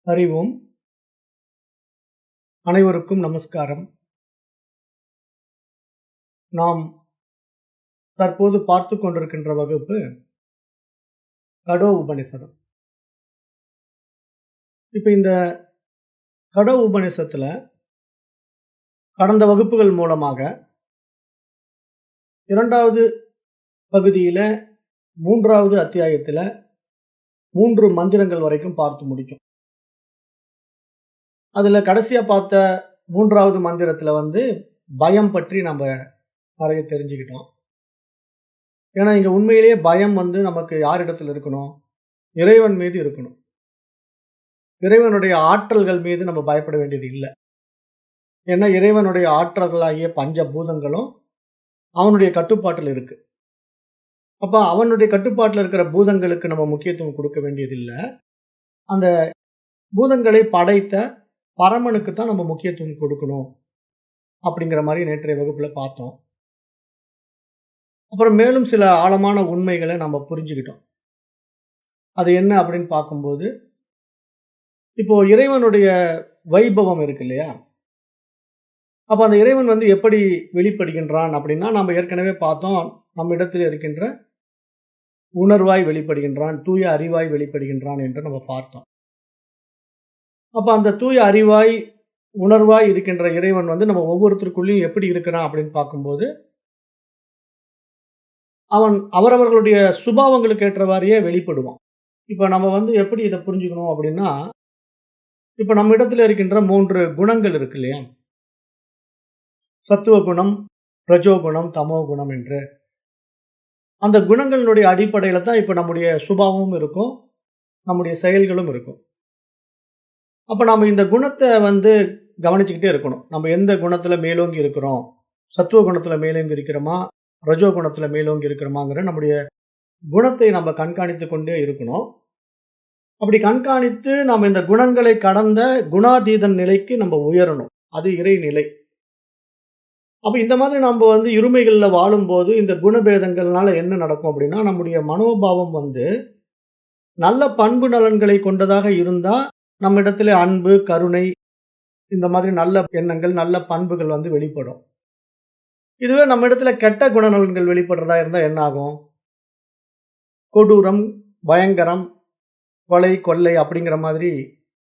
அறிவோம். அனைவருக்கும் நமஸ்காரம். நாம் தற்போது பார்த்துக் கொண்டிருக்கின்ற வகுப்பு கடோ உபநிஷதம். இப்ப இந்த கடோ உபநிஷத்துல கடந்த வகுப்புகள் மூலமாக 2வது பகுதியில 3வது அத்தியாயத்துல 3 மந்திரங்கள் வரைக்கும் பார்த்து முடிக்கும். அதுல கடைசியா பார்த்த 3வது மந்திரத்துல பயம் பற்றி நம்ம நிறைய தெரிஞ்சுக்கிட்டோம். ஏன்னா இங்க உண்மையிலேயே பயம் நமக்கு யாரிடத்துல இருக்கணும்? இறைவன் மீது இருக்கணும். இறைவனுடைய ஆற்றல்கள் மீது நம்ம பயப்பட வேண்டியது இல்லை. ஏன்னா இறைவனுடைய ஆற்றல்களாகிய பஞ்சபூதங்களும் அவனுடைய கட்டுப்பாட்டில் இருக்கு. அப்ப அவனுடைய கட்டுப்பாட்டில் இருக்கிற பூதங்களுக்கு நம்ம முக்கியத்துவம் கொடுக்க வேண்டியதில்லை. அந்த பூதங்களை படைத்த பரமனுக்கு தான் நம்ம முக்கியத்துவம் கொடுக்கணும் அப்படிங்கிற மாதிரி நேற்றைய வகுப்புல பார்த்தோம். அப்புறம் மேலும் சில ஆழமான உண்மைகளை நம்ம புரிஞ்சுக்கிட்டோம். அது என்ன அப்படின்னு பார்க்கும்போது, இப்போ இறைவனுடைய வைபவம் இருக்கு இல்லையா? அப்ப அந்த இறைவன் எப்படி வெளிப்படுகின்றான் அப்படின்னா, நம்ம ஏற்கனவே பார்த்தோம். நம்ம இடத்தில் இருக்கின்ற உணர்வாய் வெளிப்படுகின்றான், தூய அறிவாய் வெளிப்படுகின்றான் என்று நம்ம பார்த்தோம். அப்ப அந்த தூய அறிவாய், உணர்வாய் இருக்கின்ற இறைவன் நம்ம ஒவ்வொருத்தருக்குள்ளேயும் எப்படி இருக்கிறான் அப்படின்னு பார்க்கும்போது, அவன் அவரவர்களுடைய சுபாவங்களுக்கு ஏற்றவாறியே வெளிப்படுவான். இப்ப நம்ம எப்படி இதை புரிஞ்சுக்கணும் அப்படின்னா, இப்ப நம்ம இடத்துல இருக்கின்ற 3 குணங்கள் இருக்கு இல்லையா? சத்துவ குணம், ரஜோகுணம், தமோ குணம் என்று. அந்த குணங்களினுடைய அடிப்படையில தான் இப்ப நம்முடைய சுபாவமும் இருக்கும், நம்முடைய செயல்களும் இருக்கும். அப்ப நாம இந்த குணத்தை கவனிச்சுக்கிட்டே இருக்கணும். நம்ம எந்த குணத்துல மேலோங்கி இருக்கிறோம்? சத்துவ குணத்துல மேலோங்கி இருக்கிறோமா? ரஜோ குணத்துல மேலோங்கி இருக்கிறோமாங்கிற நம்முடைய குணத்தை நம்ம கண்காணித்துக் கொண்டே இருக்கணும். அப்படி கண்காணித்து நாம இந்த குணங்களை கடந்த குணாதீதன் நிலைக்கு நம்ம உயரணும். அது இறைநிலை. அப்ப இந்த மாதிரி நம்ம இருமைகள்ல வாழும்போது இந்த குணபேதங்கள்னால என்ன நடக்கும் அப்படின்னா, நம்முடைய மனோபாவம் நல்ல பண்பு நலன்களை கொண்டதாக இருந்தா நம்ம இடத்துல அன்பு, கருணை, இந்த மாதிரி நல்ல எண்ணங்கள், நல்ல பண்புகள் வெளிப்படும். இதுவே நம்ம இடத்துல கெட்ட குணநலன்கள் வெளிப்படுறதா இருந்தா என்ன ஆகும்? கொடூரம், பயங்கரம், கொலை, கொள்ளை அப்படிங்கிற மாதிரி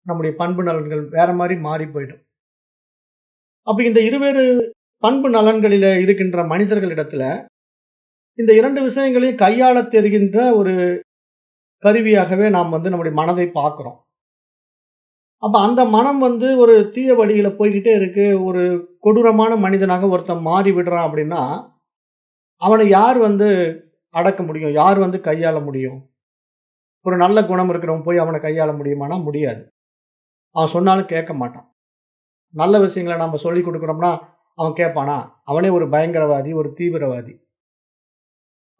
நம்முடைய பண்பு நலன்கள் வேற மாதிரி மாறி போயிடும். அப்ப இந்த இருவேறு பண்பு நலன்களில இருக்கின்ற மனிதர்களிடத்துல இந்த 2 விஷயங்களையும் கையாள தெரிகின்ற ஒரு கருவியாகவே நாம் நம்முடைய மனதை பார்க்கிறோம். அப்ப அந்த மனம் ஒரு தீய வழியில போய்கிட்டே இருக்கு. ஒரு கொடூரமான மனிதனாக ஒருத்தன் மாறி விடுறான் அப்படின்னா, அவனை யார் அடக்க முடியும்? யார் கையாள முடியும்? ஒரு நல்ல குணம் இருக்கிறவன் போய் அவனை கையாள முடியுமானா? முடியாது. அவன் சொன்னாலும் கேட்க மாட்டான். நல்ல விஷயங்கள நாம சொல்லிக் கொடுக்கிறோம்னா, அவன் கேட்பானா? அவனே ஒரு பயங்கரவாதி, ஒரு தீவிரவாதி.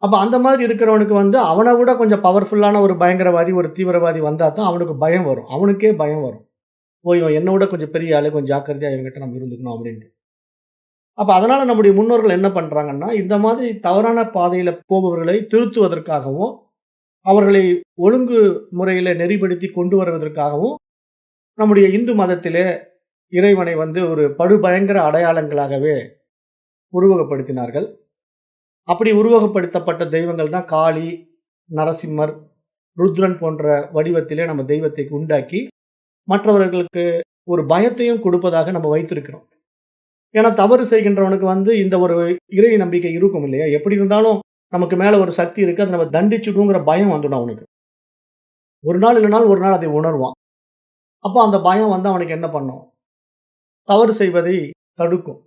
அப்ப அந்த மாதிரி இருக்கிறவனுக்கு அவனை விட கொஞ்சம் பவர்ஃபுல்லான ஒரு பயங்கரவாதி, ஒரு தீவிரவாதி வந்தா தான் அவனுக்கு பயம் வரும். அவனுக்கே பயம் வரும். ஓ! இவன் என்ன விட கொஞ்சம் பெரிய ஆளு, கொஞ்சம் ஜாக்கிரதையா இவன்கிட்ட நம்ம இருந்துக்கணும் அப்படின்ட்டு. அப்ப அதனால நம்முடைய முன்னோர்கள் என்ன பண்றாங்கன்னா, இந்த மாதிரி தவறான பாதையில போபவர்களை திருத்துவதற்காகவும், அவர்களை ஒழுங்கு முறையில நெறிப்படுத்தி கொண்டு வருவதற்காகவும், நம்முடைய இந்து மதத்திலே இறைவனை ஒரு படுபயங்கர அடையாளங்களாகவே உருவகப்படுத்தினார்கள். அப்படி உருவகப்படுத்தப்பட்ட தெய்வங்கள் தான் காளி, நரசிம்மர், ருத்ரன் போன்ற வடிவத்திலே நம்ம தெய்வத்தை உண்டாக்கி, மற்றவர்களுக்கு ஒரு பயத்தையும் கொடுப்பதாக நம்ம வைத்திருக்கிறோம். ஏன்னா தவறு செய்கின்றவனுக்கு இந்த ஒரு இறை நம்பிக்கை இருக்கும் இல்லையா? எப்படி இருந்தாலும் நமக்கு மேல ஒரு சக்தி இருக்கு. அதை நம்ம தண்டிச்சுடுங்கிற பயம் வந்துடும் அவனுக்கு. ஒரு நாள் இல்லைனாலும் ஒரு நாள் அதை உணர்வான். அப்ப அந்த பயம் அவனுக்கு என்ன பண்ணும்? தவறு செய்வதை தடுக்கும்.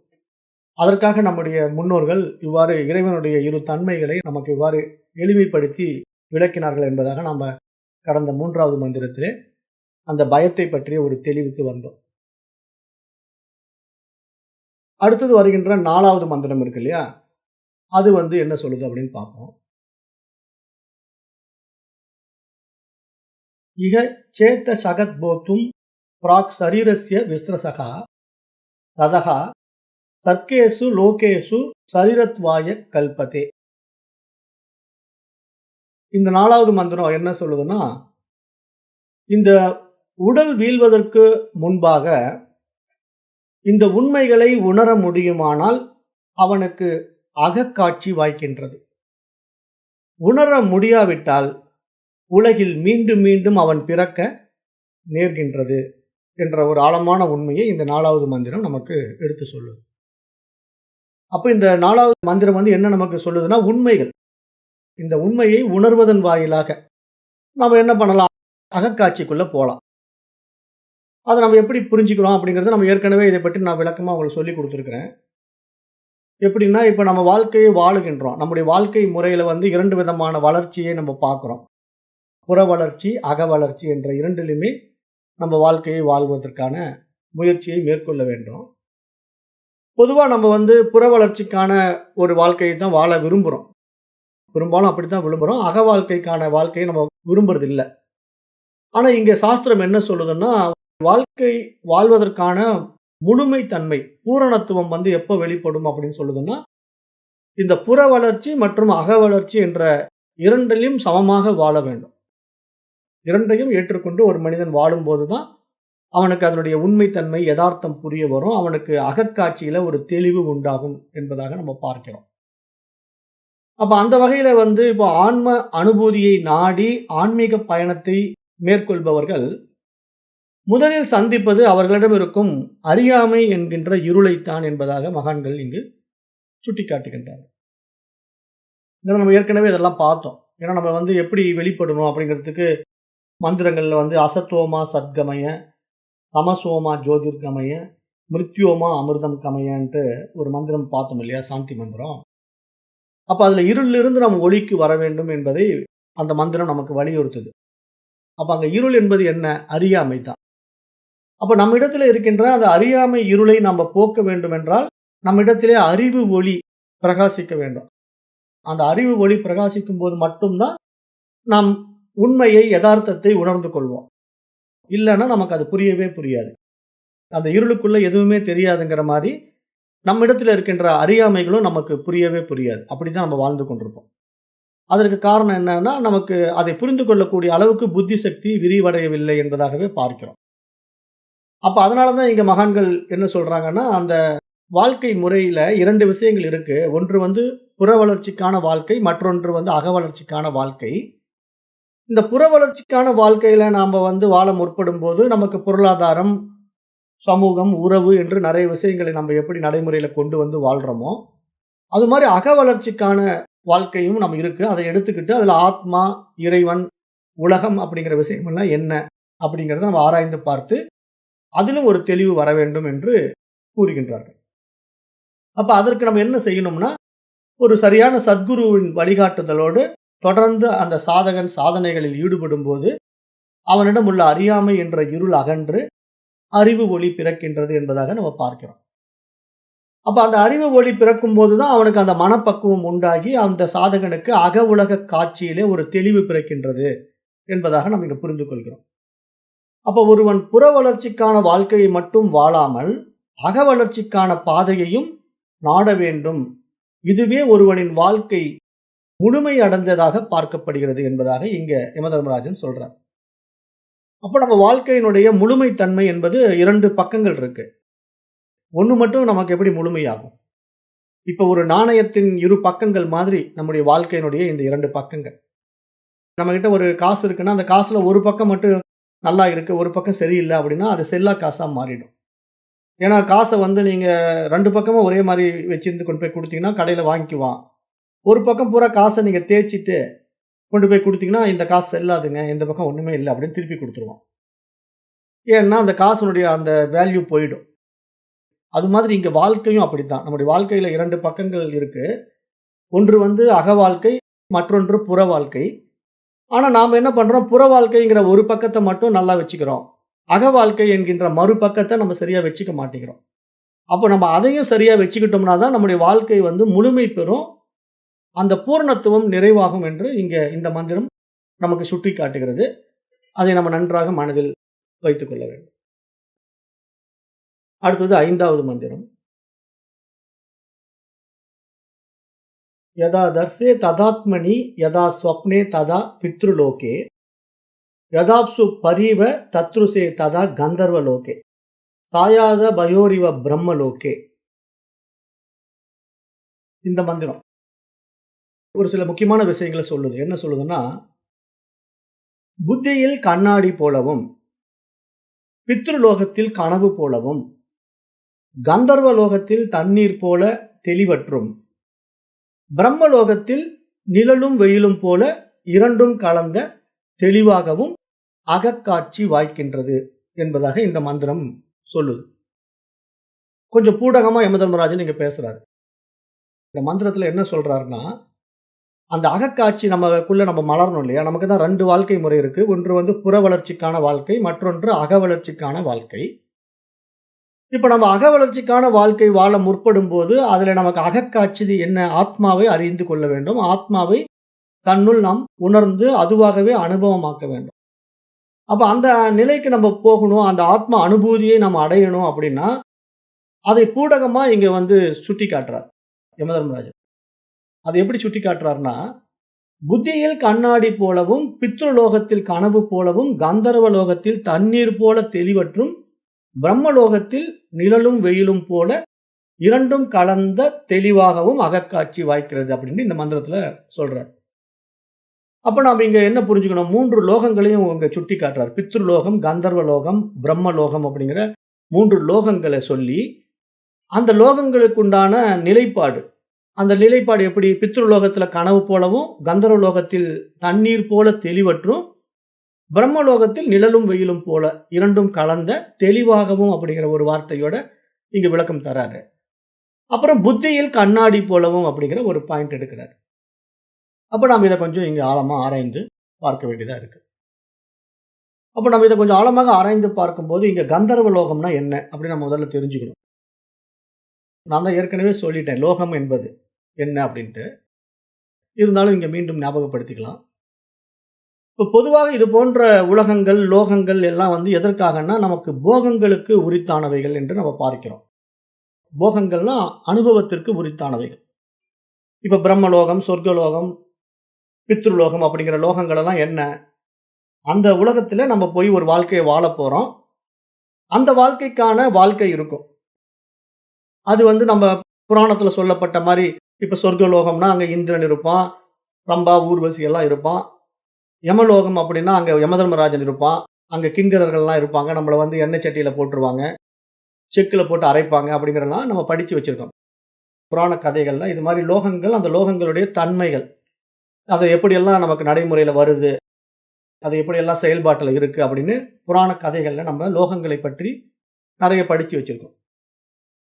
அதற்காக நம்முடைய முன்னோர்கள் இவ்வாறு இறைவனுடைய இரு தன்மைகளை நமக்கு இவ்வாறு எளிமைப்படுத்தி விளக்கினார்கள் என்பதாக நாம கடந்த 3வது மந்திரத்திலே அந்த பயத்தை பற்றிய ஒரு தெளிவுக்கு வந்தோம். அடுத்தது வருகின்ற 4வது மந்திரம் இருக்கு இல்லையா? அது என்ன சொல்லுது அப்படின்னு பார்ப்போம். இக சேத்த சகத் போத்தும் பிராக் சரீரஸ்ய விஸ்ரசகா ததகா சர்க்கேசு லோகேசு சரீரத்வாய கல்பதே. இந்த 4வது மந்திரம் என்ன சொல்லுதுன்னா, இந்த உடல் வீழ்வதற்கு முன்பாக இந்த உண்மைகளை உணர முடியுமானால் அவனுக்கு அகக்காட்சி வாய்க்கின்றது. உணர முடியாவிட்டால் உலகில் மீண்டும் மீண்டும் அவன் பிறக்க நேர்கின்றது என்ற ஒரு ஆழமான உண்மையை இந்த 4வது மந்திரம் நமக்கு எடுத்து சொல்லுது. அப்ப இந்த 4வது மந்திரம் என்ன நமக்கு சொல்லுதுன்னா, உண்மைகள். இந்த உண்மையை உணர்வதன் வாயிலாக நாம என்ன பண்ணலாம்? அகக்காட்சிக்குள்ள போலாம். அதை நம்ம எப்படி புரிஞ்சுக்கிறோம் அப்படிங்கறத நம்ம ஏற்கனவே இதை பற்றி நான் விளக்கமா உங்களுக்கு சொல்லி கொடுத்துருக்கிறேன். எப்படின்னா, இப்ப நம்ம வாழ்க்கையை வாழுகின்றோம். நம்முடைய வாழ்க்கை முறையில 2 விதமான வளர்ச்சியை நம்ம பார்க்கிறோம். புற வளர்ச்சி, அக வளர்ச்சி என்ற இரண்டிலுமே நம்ம வாழ்க்கையை வாழ்வதற்கான முயற்சியை மேற்கொள்ள வேண்டும். பொதுவா நம்ம புற வளர்ச்சிக்கான ஒரு வாழ்க்கையை தான் வாழ விரும்புறோம். பெரும்பாலும் அப்படித்தான் விரும்புறோம். அக வாழ்க்கைக்கான வாழ்க்கையை நம்ம விரும்புறது இல்ல. ஆனா இங்க சாஸ்திரம் என்ன சொல்லுதுன்னா, வாழ்க்கை வாழ்வதற்கான முழுமை தன்மை, பூரணத்துவம் எப்ப வெளிப்படும் அப்படின்னு சொல்லுதுன்னா, இந்த புற வளர்ச்சி மற்றும் அக வளர்ச்சி என்ற இரண்டிலும் சமமாக வாழ வேண்டும். இரண்டையும் ஏற்றுக்கொண்டு ஒரு மனிதன் வாழும்போதுதான் அவனுக்கு அதனுடைய உண்மை தன்மை, யதார்த்தம் புரிய வரும். அவனுக்கு அகக்காட்சியில ஒரு தெளிவு உண்டாகும் என்பதாக நம்ம பார்க்கிறோம். அப்ப அந்த வகையில இப்போ ஆன்ம அனுபூதியை நாடி ஆன்மீக பயணத்தை மேற்கொள்பவர்கள் முதலில் சந்திப்பது அவர்களிடம் இருக்கும் அறியாமை என்கின்ற இருளைத்தான் என்பதாக மகான்கள் இங்கு சுட்டிக்காட்டுகின்றார்கள். நம்ம ஏற்கனவே இதெல்லாம் பார்த்தோம். ஏன்னா நம்ம எப்படி வெளிப்படணும் அப்படிங்கிறதுக்கு மந்திரங்கள்ல அசத்தோமா சத்கமய, தமசோமா ஜோதிர்கமய, மிருத்யோமா அமிர்தம் கமயன்ட்டு ஒரு மந்திரம் பார்த்தோம் இல்லையா? சாந்தி மந்திரம். அப்ப அதுல இருளிலிருந்து நம்ம ஒளிக்கு வர வேண்டும் என்பதை அந்த மந்திரம் நமக்கு வலியுறுத்துது. அப்ப அங்க இருள் என்பது என்ன? அறியாமை தான். அப்ப நம்மிடத்துல இருக்கின்ற அந்த அறியாமை இருளை நம்ம போக்க வேண்டும் என்றால் நம்மிடத்திலே அறிவு ஒளி பிரகாசிக்க வேண்டும். அந்த அறிவு ஒளி பிரகாசிக்கும் போது மட்டும்தான் நாம் உண்மையை, யதார்த்தத்தை உணர்ந்து கொள்வோம். இல்லைன்னா நமக்கு அது புரியவே புரியாது. அந்த இருளுக்குள்ள எதுவுமே தெரியாதுங்கிற மாதிரி நம்மிடத்துல இருக்கின்ற அறியாமைகளும் நமக்கு புரியவே புரியாது. அப்படித்தான் நம்ம வாழ்ந்து கொண்டிருப்போம். அதற்கு காரணம் என்னன்னா, நமக்கு அதை புரிந்து கொள்ளக்கூடிய அளவுக்கு புத்தி சக்தி விரிவடையவில்லை என்பதாகவே பார்க்கிறோம். அப்ப அதனாலதான் இங்க மகான்கள் என்ன சொல்றாங்கன்னா, அந்த வாழ்க்கை முறையில 2 விஷயங்கள் இருக்கு. ஒன்று புற வளர்ச்சிக்கான வாழ்க்கை, மற்றொன்று அக வளர்ச்சிக்கான வாழ்க்கை. இந்த புற வளர்ச்சிக்கான வாழ்க்கையில நாம வாழ முற்படும் போது நமக்கு பொருளாதாரம், சமூகம், உறவு என்று நிறைய விஷயங்களை நம்ம எப்படி நடைமுறையில கொண்டு வாழ்றோமோ, அது மாதிரி அக வளர்ச்சிக்கான வாழ்க்கையும் நம்ம இருக்கு. அதை எடுத்துக்கிட்டு அதுல ஆத்மா, இறைவன், உலகம் அப்படிங்கிற விஷயம் எல்லாம் என்ன அப்படிங்கறத நம்ம ஆராய்ந்து பார்த்து அதிலும் ஒரு தெளிவு வர வேண்டும் என்று கூறுகின்றார்கள். அப்ப அதற்கு நம்ம என்ன செய்யணும்னா, ஒரு சரியான சத்குருவின் வழிகாட்டுதலோடு தொடர்ந்து அந்த சாதகன் சாதனைகளில் ஈடுபடும் போது அவனிடம் உள்ள அறியாமை என்ற இருள் அகன்று அறிவு ஒளி பிறக்கின்றது என்பதாக நம்ம பார்க்கிறோம். அப்ப அந்த அறிவு ஒளி பிறக்கும் போதுதான் அவனுக்கு அந்த மனப்பக்குவம் உண்டாகி அந்த சாதகனுக்கு அக உலக காட்சியிலே ஒரு தெளிவு பிறக்கின்றது என்பதாக நம்ம இங்க புரிந்து கொள்கிறோம். அப்ப ஒருவன் புற வளர்ச்சிக்கான வாழ்க்கையை மட்டும் வாழாமல் அக வளர்ச்சிக்கான பாதையையும் நாட வேண்டும். இதுவே ஒருவனின் வாழ்க்கை முழுமை அடைந்ததாக பார்க்கப்படுகிறது என்பதாக இங்க யமதர்மராஜன் சொல்றார். அப்ப நம்ம வாழ்க்கையினுடைய முழுமை தன்மை என்பது 2 பக்கங்கள் இருக்கு. ஒண்ணு மட்டும் நமக்கு எப்படி முழுமையாகும்? இப்ப ஒரு நாணயத்தின் 2 பக்கங்கள் மாதிரி நம்முடைய வாழ்க்கையினுடைய இந்த 2 பக்கங்கள். நம்ம கிட்ட ஒரு காசு இருக்குன்னா, அந்த காசுல ஒரு பக்கம் மட்டும் நல்லா இருக்கு, ஒரு பக்கம் சரியில்லை அப்படின்னா அது செல்லா காசா மாறிடும். ஏன்னா காசை நீங்க 2 பக்கமும் ஒரே மாதிரி வச்சிருந்து கொண்டு போய் கொடுத்தீங்கன்னா கடையில வாங்கிக்குவான். ஒரு பக்கம் பூரா காசை நீங்க தேய்ச்சிட்டு கொண்டு போய் கொடுத்தீங்கன்னா, இந்த காசு செல்லாதுங்க, இந்த பக்கம் ஒண்ணுமே இல்லை அப்படின்னு திருப்பி கொடுத்துருவான். ஏன்னா அந்த காசுனுடைய அந்த வேல்யூ போயிடும். அது மாதிரி இங்க வாழ்க்கையும் அப்படித்தான். நம்முடைய வாழ்க்கையில 2 பக்கங்கள் இருக்கு. ஒன்று அக வாழ்க்கை, மற்றொன்று புற வாழ்க்கை. ஆனா நாம என்ன பண்றோம்? புற வாழ்க்கைங்கிற ஒரு பக்கத்தை மட்டும் நல்லா வச்சுக்கிறோம். அக வாழ்க்கை என்கின்ற மறுபக்கத்தை நம்ம சரியா வச்சுக்க மாட்டேங்கிறோம். அப்ப நம்ம அதையும் சரியா வச்சுக்கிட்டோம்னா தான் நம்முடைய வாழ்க்கை முழுமை பெறும். அந்த பூரணத்துவம் நிறைவாகும் என்று இங்க இந்த மந்திரம் நமக்கு சுட்டி காட்டுகிறது. அதை நம்ம நன்றாக மனதில் வைத்துக் கொள்ள வேண்டும். அடுத்தது 5வது மந்திரம். யதா தர்சே ததாத்மனி யதா ஸ்வப்னே ததா பித்ருலோகே யதாப்சு பரீவ தத்ருசே ததா கந்தர்வ லோகே சாயாத பயோரிவ பிரம்ம லோகே. இந்த மந்திரம் ஒரு சில முக்கியமான விஷயங்களை சொல்லுது. என்ன சொல்லுதுன்னா, புத்தியில் கண்ணாடி போலவும் பித்ருலோகத்தில் கனவு போலவும் கந்தர்வ லோகத்தில் தண்ணீர் போல தெளிவற்றும் பிரம்மலோகத்தில் நிழலும் வெயிலும் போல இரண்டும் கலந்த தெளிவாகவும் அகக்காட்சி வாய்க்கின்றது என்பதாக இந்த மந்திரம் சொல்லுது. கொஞ்சம் பூடகமா யமதர்மராஜன் இங்க பேசுறாரு. இந்த மந்திரத்துல என்ன சொல்றாருன்னா, அந்த அகக்காட்சி நம்ம மலரணும் இல்லையா? நமக்கு தான் 2 வாழ்க்கை முறை இருக்கு. ஒன்று புற வளர்ச்சிக்கான வாழ்க்கை, மற்றொன்று அக வளர்ச்சிக்கான வாழ்க்கை. இப்ப நம்ம அக வளர்ச்சிக்கான வாழ்க்கை வாழ முற்படும் போது, அதுல நமக்கு அகக்காட்சி என்ன? ஆத்மாவை அறிந்து கொள்ள வேண்டும். ஆத்மாவை தன்னுள் நாம் உணர்ந்து அதுவாகவே அனுபவமாக்க வேண்டும். அப்ப அந்த நிலைக்கு நம்ம போகணும். அந்த ஆத்ம அனுபூதியை நம்ம அடையணும் அப்படின்னா, அதை பூடகமா இங்க சுட்டி காட்டுறார் யமதர்மராஜன். அதை எப்படி சுட்டி காட்டுறாருன்னா, புத்தியில் கண்ணாடி போலவும் பித்ருலோகத்தில் கனவு போலவும் கந்தர்வ லோகத்தில் தண்ணீர் போல தெளிவற்றும் பிரம்மலோகத்தில் நிழலும் வெயிலும் போல இரண்டும் கலந்த தெளிவாகவும் அகக்காட்சி வாய்க்கிறது அப்படின்னு இந்த மந்திரத்துல சொல்றார். அப்ப நாம இங்க என்ன புரிஞ்சுக்கணும்? 3 லோகங்களையும் இங்க சுட்டி காட்டுறார். பித்ருலோகம், கந்தர்வ லோகம், பிரம்மலோகம் அப்படிங்கிற 3 லோகங்களை சொல்லி, அந்த லோகங்களுக்கு உண்டான நிலைப்பாடு, அந்த நிலைப்பாடு எப்படி? பித்ருலோகத்துல கனவு போலவும் கந்தர்வ லோகத்தில் தண்ணீர் போல தெளிவற்றும் பிரம்மலோகத்தில் நிழலும் வெயிலும் போல இரண்டும் கலந்த தெளிவாகவும் அப்படிங்கிற ஒரு வார்த்தையோட இங்க விளக்கம் தராரு. அப்புறம் புத்தியில் கண்ணாடி போலவும் அப்படிங்கிற ஒரு பாயிண்ட் எடுக்கிறார். அப்ப நாம் இதை கொஞ்சம் இங்க ஆழமா ஆராய்ந்து பார்க்க வேண்டியதா இருக்கு. அப்ப நம்ம இதை கொஞ்சம் ஆழமாக ஆராய்ந்து பார்க்கும்போது இங்க கந்தர்வ லோகம்னா என்ன அப்படின்னு நம்ம முதல்ல தெரிஞ்சுக்கணும். நான் தான் ஏற்கனவே சொல்லிட்டேன் லோகம் என்பது என்ன அப்படின்ட்டு. இருந்தாலும் இங்க மீண்டும் ஞாபகப்படுத்திக்கலாம். இப்ப பொதுவாக இது போன்ற உலகங்கள், லோகங்கள் எல்லாம் எதற்காகன்னா நமக்கு போகங்களுக்கு உரித்தானவைகள் என்று நம்ம பார்க்கிறோம். போகங்கள்னா அனுபவத்திற்கு உரித்தானவைகள். இப்ப பிரம்மலோகம், சொர்க்கலோகம், பித்ருலோகம் அப்படிங்கிற லோகங்கள் எல்லாம் என்ன? அந்த உலகத்துல நம்ம போய் ஒரு வாழ்க்கையை வாழ போறோம். அந்த வாழ்க்கைக்கான வாழ்க்கை இருக்கும். அது நம்ம புராணத்துல சொல்லப்பட்ட மாதிரி, இப்ப சொர்க்கலோகம்னா அங்க இந்திரன் இருப்பான், ரம்பா, ஊர்வசி எல்லாம் இருப்பான். யமலோகம் அப்படின்னா அங்க யமதர்மராஜன் இருப்பான். அங்க கிங்கரர்கள்லாம் இருப்பாங்க. நம்மள எண்ணெய் சட்டியில போட்டுருவாங்க, செக்குல போட்டு அரைப்பாங்க அப்படிங்கிறதெல்லாம் நம்ம படிச்சு வச்சிருக்கோம். புராண கதைகள்ல இது மாதிரி லோகங்கள், அந்த லோகங்களுடைய தன்மைகள், அது எப்படியெல்லாம் நமக்கு நடைமுறையில வருது, அது எப்படியெல்லாம் செயல்பாட்டுல இருக்கு அப்படின்னு புராண கதைகள்ல நம்ம லோகங்களை பற்றி நிறைய படிச்சு வச்சிருக்கோம்.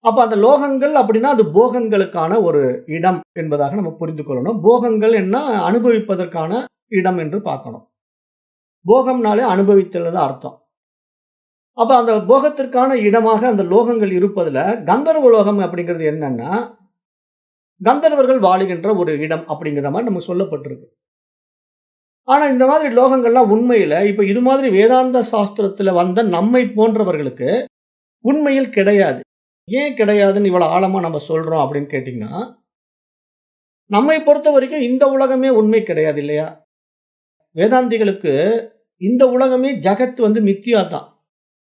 அப்ப அந்த லோகங்கள் அப்படின்னா அது போகங்களுக்கான ஒரு இடம் என்பதாக நம்ம புரிந்து கொள்ளணும். போகங்கள் என்ன? அனுபவிப்பதற்கான இடம் என்று பார்க்கணும். போகம்னாலே அனுபவித்தல் அர்த்தம். அப்ப அந்த போகத்திற்கான இடமாக அந்த லோகங்கள் இருப்பதுல கந்தர்வ லோகம் அப்படிங்கிறது என்னன்னா, கந்தர்வர்கள் வாழுகின்ற ஒரு இடம் அப்படிங்கிற மாதிரி நமக்கு சொல்லப்பட்டிருக்கு. ஆனா இந்த மாதிரி லோகங்கள்லாம் உண்மையில இப்ப இது மாதிரி வேதாந்த சாஸ்திரத்துல வந்த நம்மை போன்றவர்களுக்கு உண்மையில் கிடையாது. ஏன் கிடையாதுன்னு இவ்வளவு ஆழமா நம்ம சொல்றோம் அப்படின்னு கேட்டீங்கன்னா, நம்மை பொறுத்த வரைக்கும் இந்த உலகமே உண்மை கிடையாது இல்லையா? வேதாந்திகளுக்கு இந்த உலகமே ஜகத் மித்தியா தான்.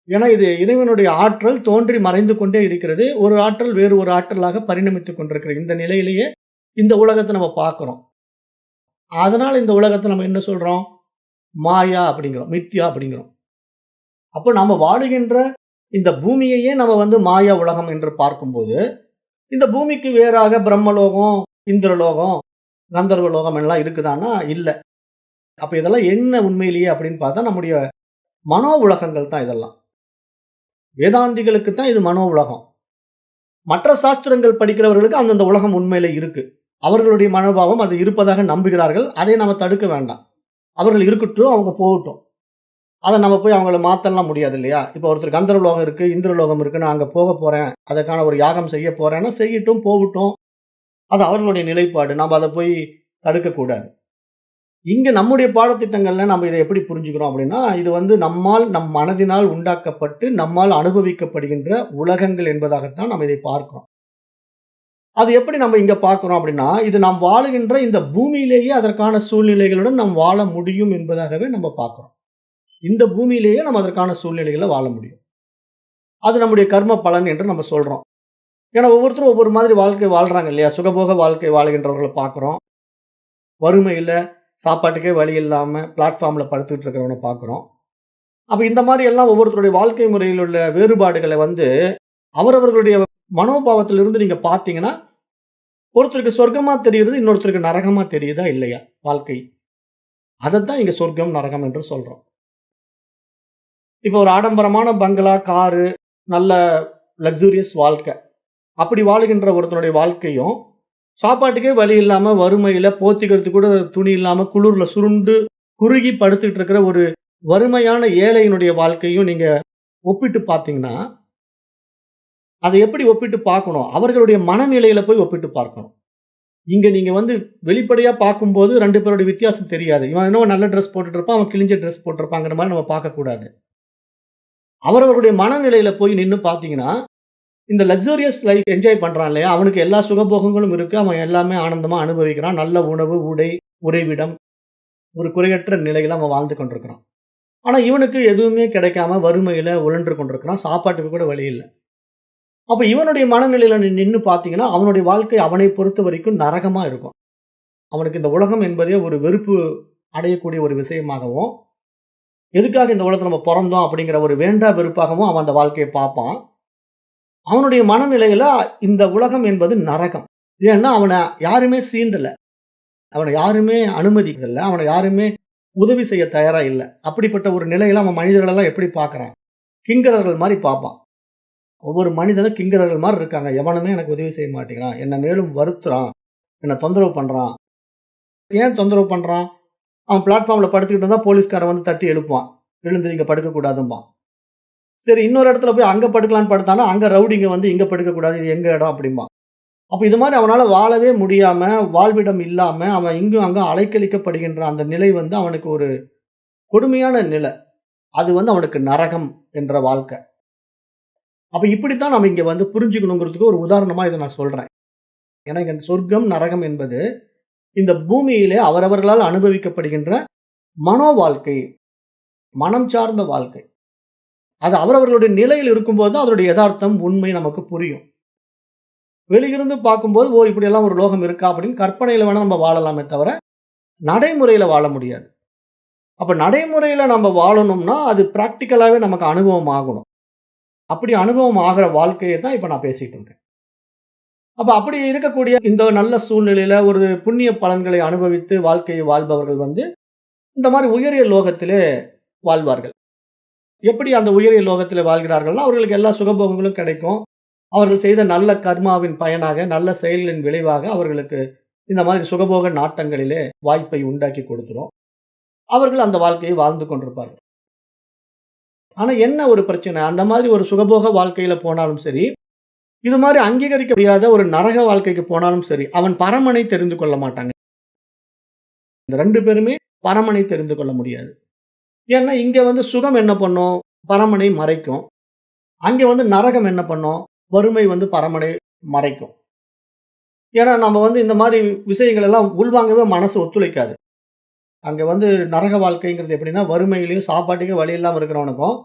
ஏன்னா இது இறைவனுடைய ஆற்றல் தோன்றி மறைந்து கொண்டே இருக்கிறது. ஒரு ஆற்றல் வேறு ஒரு ஆற்றலாக பரிணமித்துக் கொண்டிருக்கிறது. இந்த நிலையிலேயே இந்த உலகத்தை நம்ம பார்க்கிறோம். அதனால இந்த உலகத்தை நம்ம என்ன சொல்றோம்? மாயா அப்படிங்கிறோம், மித்யா அப்படிங்கிறோம். அப்ப நாம வாழுகின்ற இந்த பூமியையே நம்ம மாயா உலகம் என்று பார்க்கும்போது, இந்த பூமிக்கு வேறாக பிரம்மலோகம், இந்திரலோகம், கந்தர்வ லோகம் எல்லாம் இருக்குதான்னா இல்ல. அப்ப இதெல்லாம் என்ன உண்மையிலேயே அப்படின்னு பார்த்தா நம்முடைய மனோ உலகங்கள் தான் இதெல்லாம். வேதாந்திகளுக்கு தான் இது மனோ உலகம். மற்ற சாஸ்திரங்கள் படிக்கிறவர்களுக்கு அந்தந்த உலகம் உண்மையில இருக்கு. அவர்களுடைய மனோபாவம் அது இருப்பதாக நம்புகிறார்கள். அதை நம்ம தடுக்க வேண்டாம். அவர்கள் இருக்கட்டும், அவங்க போகட்டும். அதை நம்ம போய் அவங்கள மாத்தலாம் முடியாது இல்லையா? இப்ப ஒருத்தர் கந்தர்வ லோகம் இருக்கு, இந்திரலோகம் இருக்கு, நான் அங்க போக போறேன், அதற்கான ஒரு யாகம் செய்ய போறேன்னா செய்யட்டும், போகட்டும். அது அவர்களுடைய நிலைப்பாடு. நம்ம அதை போய் தடுக்க கூடாது. இங்க நம்முடைய பாடத்திட்டங்கள்ல நம்ம இதை எப்படி புரிஞ்சுக்கிறோம் அப்படின்னா, இது நம்மால், நம் மனதினால் உண்டாக்கப்பட்டு நம்மால் அனுபவிக்கப்படுகின்ற உலகங்கள் என்பதாகத்தான் நம்ம இதை பார்க்கிறோம். அது எப்படி நம்ம இங்க பார்க்கிறோம் அப்படின்னா, இது நாம் வாழுகின்ற இந்த பூமியிலேயே அதற்கான சூழ்நிலைகளுடன் நாம் வாழ முடியும் என்பதாகவே நம்ம பார்க்கிறோம். இந்த பூமியிலேயே நம்ம அதற்கான சூழ்நிலைகளை வாழ முடியும். அது நம்முடைய கர்ம பலன் என்று நம்ம சொல்றோம். ஏன்னா ஒவ்வொருத்தரும் ஒவ்வொரு மாதிரி வாழ்க்கை வாழ்றாங்க இல்லையா? சுகபோக வாழ்க்கை வாழ்கின்றவர்களை பார்க்கிறோம். வறுமையில சாப்பாட்டுக்கே வழி இல்லாம பிளாட்ஃபார்ம்ல படுத்துட்டு இருக்கிறவன பார்க்கிறோம். அப்ப இந்த மாதிரி எல்லாம் ஒவ்வொருத்தருடைய வாழ்க்கை முறையில் உள்ள வேறுபாடுகளை அவரவர்களுடைய மனோபாவத்திலிருந்து நீங்க பார்த்தீங்கன்னா, ஒருத்தருக்கு சொர்க்கமா தெரியுது, இன்னொருத்தருக்கு நரகமா தெரியுதா இல்லையா வாழ்க்கை? அதத்தான் இங்க சொர்க்கம், நரகம் என்று சொல்றோம். இப்ப ஒரு ஆடம்பரமான பங்களா, காரு, நல்ல லக்ஸூரியஸ் வாழ்க்கை. அப்படி வாழுகின்ற ஒருத்தனுடைய வாழ்க்கையும், சாப்பாட்டுக்கே வழி இல்லாம வறுமையில போத்திக்கிறதுக்கு கூட துணி இல்லாம குளிர்ல சுருண்டு குறுகி படுத்துட்டு இருக்கிற ஒரு வறுமையான ஏழையினுடைய வாழ்க்கையும் நீங்க ஒப்பிட்டு பார்த்தீங்கன்னா, அதை எப்படி ஒப்பிட்டு பார்க்கணும்? அவர்களுடைய மனநிலையில போய் ஒப்பிட்டு பார்க்கணும். இங்க நீங்க வெளிப்படையா பார்க்கும்போது 2 பேருடைய வித்தியாசம் தெரியாது. இவன் என்னவோ நல்ல ட்ரெஸ் போட்டுட்டு இருப்பான், அவன் கிழிஞ்ச ட்ரெஸ் போட்டிருப்பாங்கிற மாரி நம்ம பார்க்கக்கூடாது. அவரவர்களுடைய மனநிலையில போய் நின்னு பார்த்தீங்கன்னா, இந்த லக்ஸூரியஸ் லைஃப் என்ஜாய் பண்றான் இல்லையா? அவனுக்கு எல்லா சுகபோகங்களும் இருக்கு. அவன் எல்லாமே ஆனந்தமா அனுபவிக்கிறான். நல்ல உணவு, உடை, உறைவிடம், ஒரு குறையற்ற நிலையில அவன் வாழ்ந்து கொண்டிருக்கிறான். ஆனா இவனுக்கு எதுவுமே கிடைக்காம வறுமையில உழன்று கொண்டிருக்கிறான். சாப்பாட்டுக்கு கூட வழி இல்ல. அப்ப இவனுடைய மனநிலையில நின்னு பார்த்தீங்கன்னா, அவனுடைய வாழ்க்கை அவனை பொறுத்தவரைக்கும் நரகமா இருக்கும். அவனுக்கு இந்த உலகம் என்பதே ஒரு வெறுப்பு அடையக்கூடிய ஒரு விஷயமாகவும், எதுக்காக இந்த உலகத்துல நம்ம பொறந்தோம் அப்படிங்கிற ஒரு வேண்டா வெறுப்பாகவும் அவன் அந்த வாழ்க்கைய பார்ப்பான். அவனுடைய மனநிலையில இந்த உலகம் என்பது நரகம். ஏன்னா அவன யாருமே சீண்டல. அவன யாருமே அனுமதிக்கல. அவன யாருமே உதவி செய்ய தயாரா இல்ல. அப்படிப்பட்ட ஒரு நிலையில அவன் மனிதர்களெல்லாம் எப்படி பார்க்கிறான்? கிங்கரர்கள் மாரி பார்ப்பான். ஒவ்வொரு மனிதனும் கிங்கரர்கள் மாரி இருக்காங்க. எவனுமே எனக்கு உதவி செய்ய மாட்டேங்கிறான். என்ன மேலும் வருத்துறான். என்ன தொந்தரவு பண்றான். ஏன் தொந்தரவு பண்றான்? அவன் பிளாட்ஃபார்ம்ல படுத்துக்கிட்டு இருந்தா போலீஸ்காரன் தட்டி எழுப்புவான். எழுந்து இங்க படுக்க கூடாதும்பான். சரி இன்னொரு இடத்துல போய் அங்க படுக்கலான்னு படுத்தானா, அங்க ரவுடிங்க இங்க படுக்கக் கூடாது. இது எங்க இடம் அப்படிம்பான். அப்ப இது மாரி அவனால வாழவே முடியாம, வாழ்விடம் இல்லாம, அவன் இங்கும் அங்கும் அலைக்கழிக்கப்படுகின்ற அந்த நிலை அவனுக்கு ஒரு கொடுமையான நிலை. அது அவனுக்கு நரகம் என்ற வாழ்க்கை. அப்ப இப்படித்தான் நம்ம இங்க புரிஞ்சுக்கணுங்கிறதுக்கு ஒரு உதாரணமா இத நான் சொல்றேன். ஏன்னா இங்க சொர்க்கம், நரகம் என்பது இந்த பூமியிலே அவரவர்களால் அனுபவிக்கப்படுகின்ற மனோ வாழ்க்கை, மனம் சார்ந்த வாழ்க்கை. அது அவரவர்களுடைய நிலையில் இருக்கும்போது தான் அதனுடைய எதார்த்தம், உண்மை நமக்கு புரியும். வெளியிருந்து பார்க்கும்போது, ஓ! இப்படியெல்லாம் ஒரு லோகம் இருக்கா? அப்படின்னு கற்பனையில வேணா நம்ம வாழலாமே தவிர, நடைமுறையில வாழ முடியாது. அப்ப நடைமுறையில நம்ம வாழணும்னா, அது பிராக்டிகலாவே நமக்கு அனுபவம் ஆகணும். அப்படி அனுபவம் ஆகுற வாழ்க்கைய தான் இப்ப நான் பேசிட்டு இருக்கேன். அப்ப அப்படி இருக்கக்கூடிய இந்த நல்ல சூழ்நிலையில ஒரு புண்ணிய பலன்களை அனுபவித்து வாழ்க்கையை வாழ்பவர்கள் இந்த மாரி உயரிய லோகத்திலே வாழ்வார்கள். எப்படி அந்த உயரிய லோகத்திலே வாழ்கிறார்கள்னா, அவர்களுக்கு எல்லா சுகபோகங்களும் கிடைக்கும். அவர்கள் செய்த நல்ல கர்மாவின் பயனாக, நல்ல செயல்களின் விளைவாக அவர்களுக்கு இந்த மாதிரி சுகபோக நாட்டங்களிலே வாய்ப்பை உண்டாக்கி கொடுத்துரும். அவர்கள் அந்த வாழ்க்கையை வாழ்ந்து கொண்டிருப்பார்கள். ஆனா என்ன ஒரு பிரச்சனை? அந்த மாதிரி ஒரு சுகபோக வாழ்க்கையில போனாலும் சரி, இது மாரி அங்கீகரிக்க முடியாத ஒரு நரக வாழ்க்கைக்கு போனாலும் சரி, அவன் பரமனை தெரிந்து கொள்ள மாட்டாங்க. இந்த 2 பேருமே பரமனை தெரிந்து கொள்ள முடியாது. ஏன்னா இங்க சுகம் என்ன பண்ணும்? பரமனை மறைக்கும். அங்க நரகம் என்ன பண்ணும்? வறுமை பரமனை மறைக்கும். ஏன்னா நம்ம இந்த மாரி விஷயங்கள் எல்லாம் உள்வாங்கவே மனசு ஒத்துழைக்காது. அங்க நரக வாழ்க்கைங்கிறது எப்படின்னா, வறுமையிலயும் சாப்பாட்டுக்கே வழி இல்லாம இருக்கிறவனுக்கும்,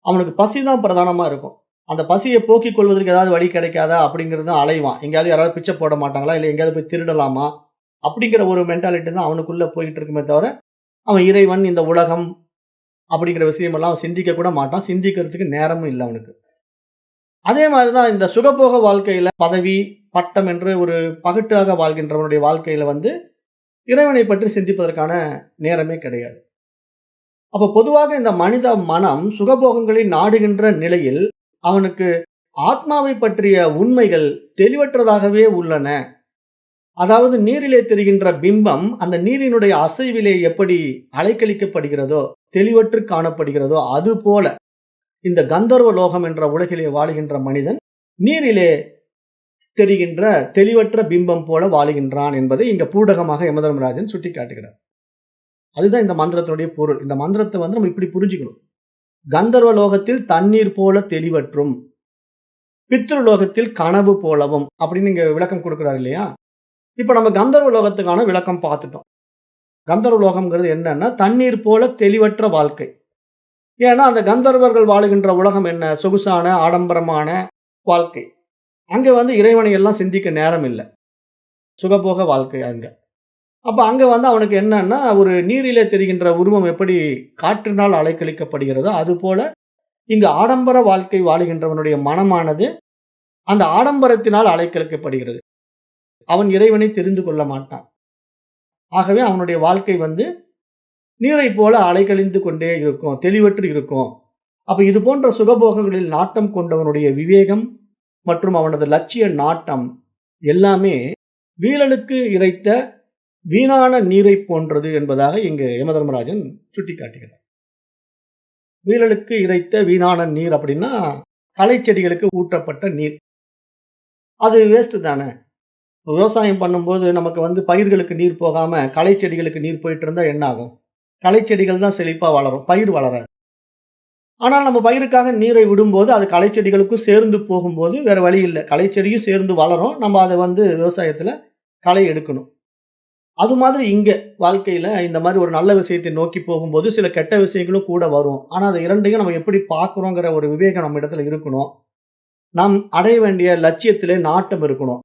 அவனுக்கு பசி தான் பிரதானமா இருக்கும். அந்த பசிய போக்கிக் கொள்வதற்கு ஏதாவது வழி கிடைக்காதா? அப்படிங்கிறது தான் அலைவான். எங்கேயாவது யாராவது பிச்சை போட மாட்டாங்களா? இல்ல எங்கேயாவது போய் திருடலாமா? அப்படிங்கிற ஒரு மென்டாலிட்டி தான் அவனுக்குள்ள போயிட்டு இருக்குமே தவிர, அவன் இறைவன், இந்த உலகம் அப்படிங்கிற விஷயமெல்லாம் அவன் சிந்திக்க கூட மாட்டான். சிந்திக்கிறதுக்கு நேரமும் இல்ல அவனுக்கு. அதே மாரி தான் இந்த சுகபோக வாழ்க்கையில பதவி, பட்டம் என்று ஒரு பகட்டாக வாழ்கின்றவனுடைய வாழ்க்கையில இறைவனை பற்றி சிந்திப்பதற்கான நேரமே கிடையாது. அப்ப பொதுவாக இந்த மனித மனம் சுகபோகங்களை நாடுகின்ற நிலையில், அவனுக்கு ஆத்மாவை பற்றிய உண்மைகள் தெளிவற்றதாகவே உள்ளன. அதாவது நீரிலே தெரிகின்ற பிம்பம், அந்த நீரினுடைய அசைவிலே எப்படி அலைக்கழிக்கப்படுகிறதோ, தெளிவற்று காணப்படுகிறதோ, அதுபோல இந்த கந்தர்வ லோகம் என்ற உலகிலே வாழுகின்ற மனிதன், நீரிலே தெரிகின்ற தெளிவற்ற பிம்பம் போல வாழுகின்றான் என்பதை இங்க பூடகமாக யமதர்மராஜன் சுட்டிக்காட்டுகிறார். அதுதான் இந்த மந்திரத்தினுடைய பொருள். இந்த மந்திரத்தை நம்ம இப்படி புரிஞ்சுக்கணும். கந்தர்வ லோகத்தில் தண்ணீர் போல தெளிவற்றும், பித்ரு லோகத்தில் கனவு போலவும் அப்படின்னு இங்க விளக்கம் கொடுக்கிறார் இல்லையா? இப்ப நம்ம கந்தர்வ லோகத்துக்கான விளக்கம் பார்த்துட்டோம். கந்தர்வ லோகம்ங்கிறது என்னன்னா, தண்ணீர் போல தெளிவற்ற வாழ்க்கை. ஏன்னா அந்த கந்தர்வர்கள் வாழுகின்ற உலகம் என்ன? சொகுசான, ஆடம்பரமான வாழ்க்கை. அங்க வந்து இறைவனை எல்லாம் சிந்திக்க நேரம் இல்ல. சுகபோக வாழ்க்கை அங்க. அப்ப அங்க வந்து அவனுக்கு என்னன்னா, ஒரு நீரிலே தெரிகின்ற உருவம் எப்படி காற்றினால் அலைக்கழிக்கப்படுகிறதோ, அதுபோல இங்கு ஆடம்பர வாழ்க்கை வாழுகின்றவனுடைய மனமானது அந்த ஆடம்பரத்தினால் அலைக்கழிக்கப்படுகிறது. அவன் இறைவனை தெரிந்து கொள்ள மாட்டான். ஆகவே அவனுடைய வாழ்க்கை வந்து நீரைப் போல அலைக்கழிந்து கொண்டே இருக்கும். தெளிவற்று இருக்கும். அப்ப இது போன்ற சுகபோகங்களில் நாட்டம் கொண்டவனுடைய விவேகம் மற்றும் அவனது லட்சிய நாட்டம் எல்லாமே வீழலுக்கு இறைத்த வீணான நீரைப் போன்றது என்பதாக இங்கு யமதர்மராஜன் சுட்டிக்காட்டுகிறார். வீழலுக்கு இறைத்த வீணான நீர் அப்படின்னா, களை செடிகளுக்கு ஊற்றப்பட்ட நீர். அது வேஸ்ட் தானே. விவசாயம் பண்ணும்போது நமக்கு வந்து பயிர்களுக்கு நீர் போகாம களை செடிகளுக்கு நீர் போயிட்டு இருந்தா என்ன ஆகும்? களை செடிகள் தான் செழிப்பா வளரும். பயிர் வளராது. ஆனால் நம்ம பயிருக்காக நீரை விடும்போது அது களை செடிகளுக்கும் சேர்ந்து போகும்போது வேற வழி இல்ல. களை செடியும் சேர்ந்து வளரும். நம்ம அத வந்து விவசாயத்துல களை எடுக்கணும். அது மாதிரி இங்க வாழ்க்கையில இந்த மாரி ஒரு நல்ல விஷயத்தை நோக்கி போகும்போது சில கெட்ட விஷயங்களும் கூட வரும். ஆனா அது 2யும் நம்ம எப்படி பார்க்கிறோங்கிற ஒரு விவேகம் நம்ம இடத்துல இருக்கணும். நாம் அடைய வேண்டிய லட்சியத்திலே நாட்டம் இருக்கணும்.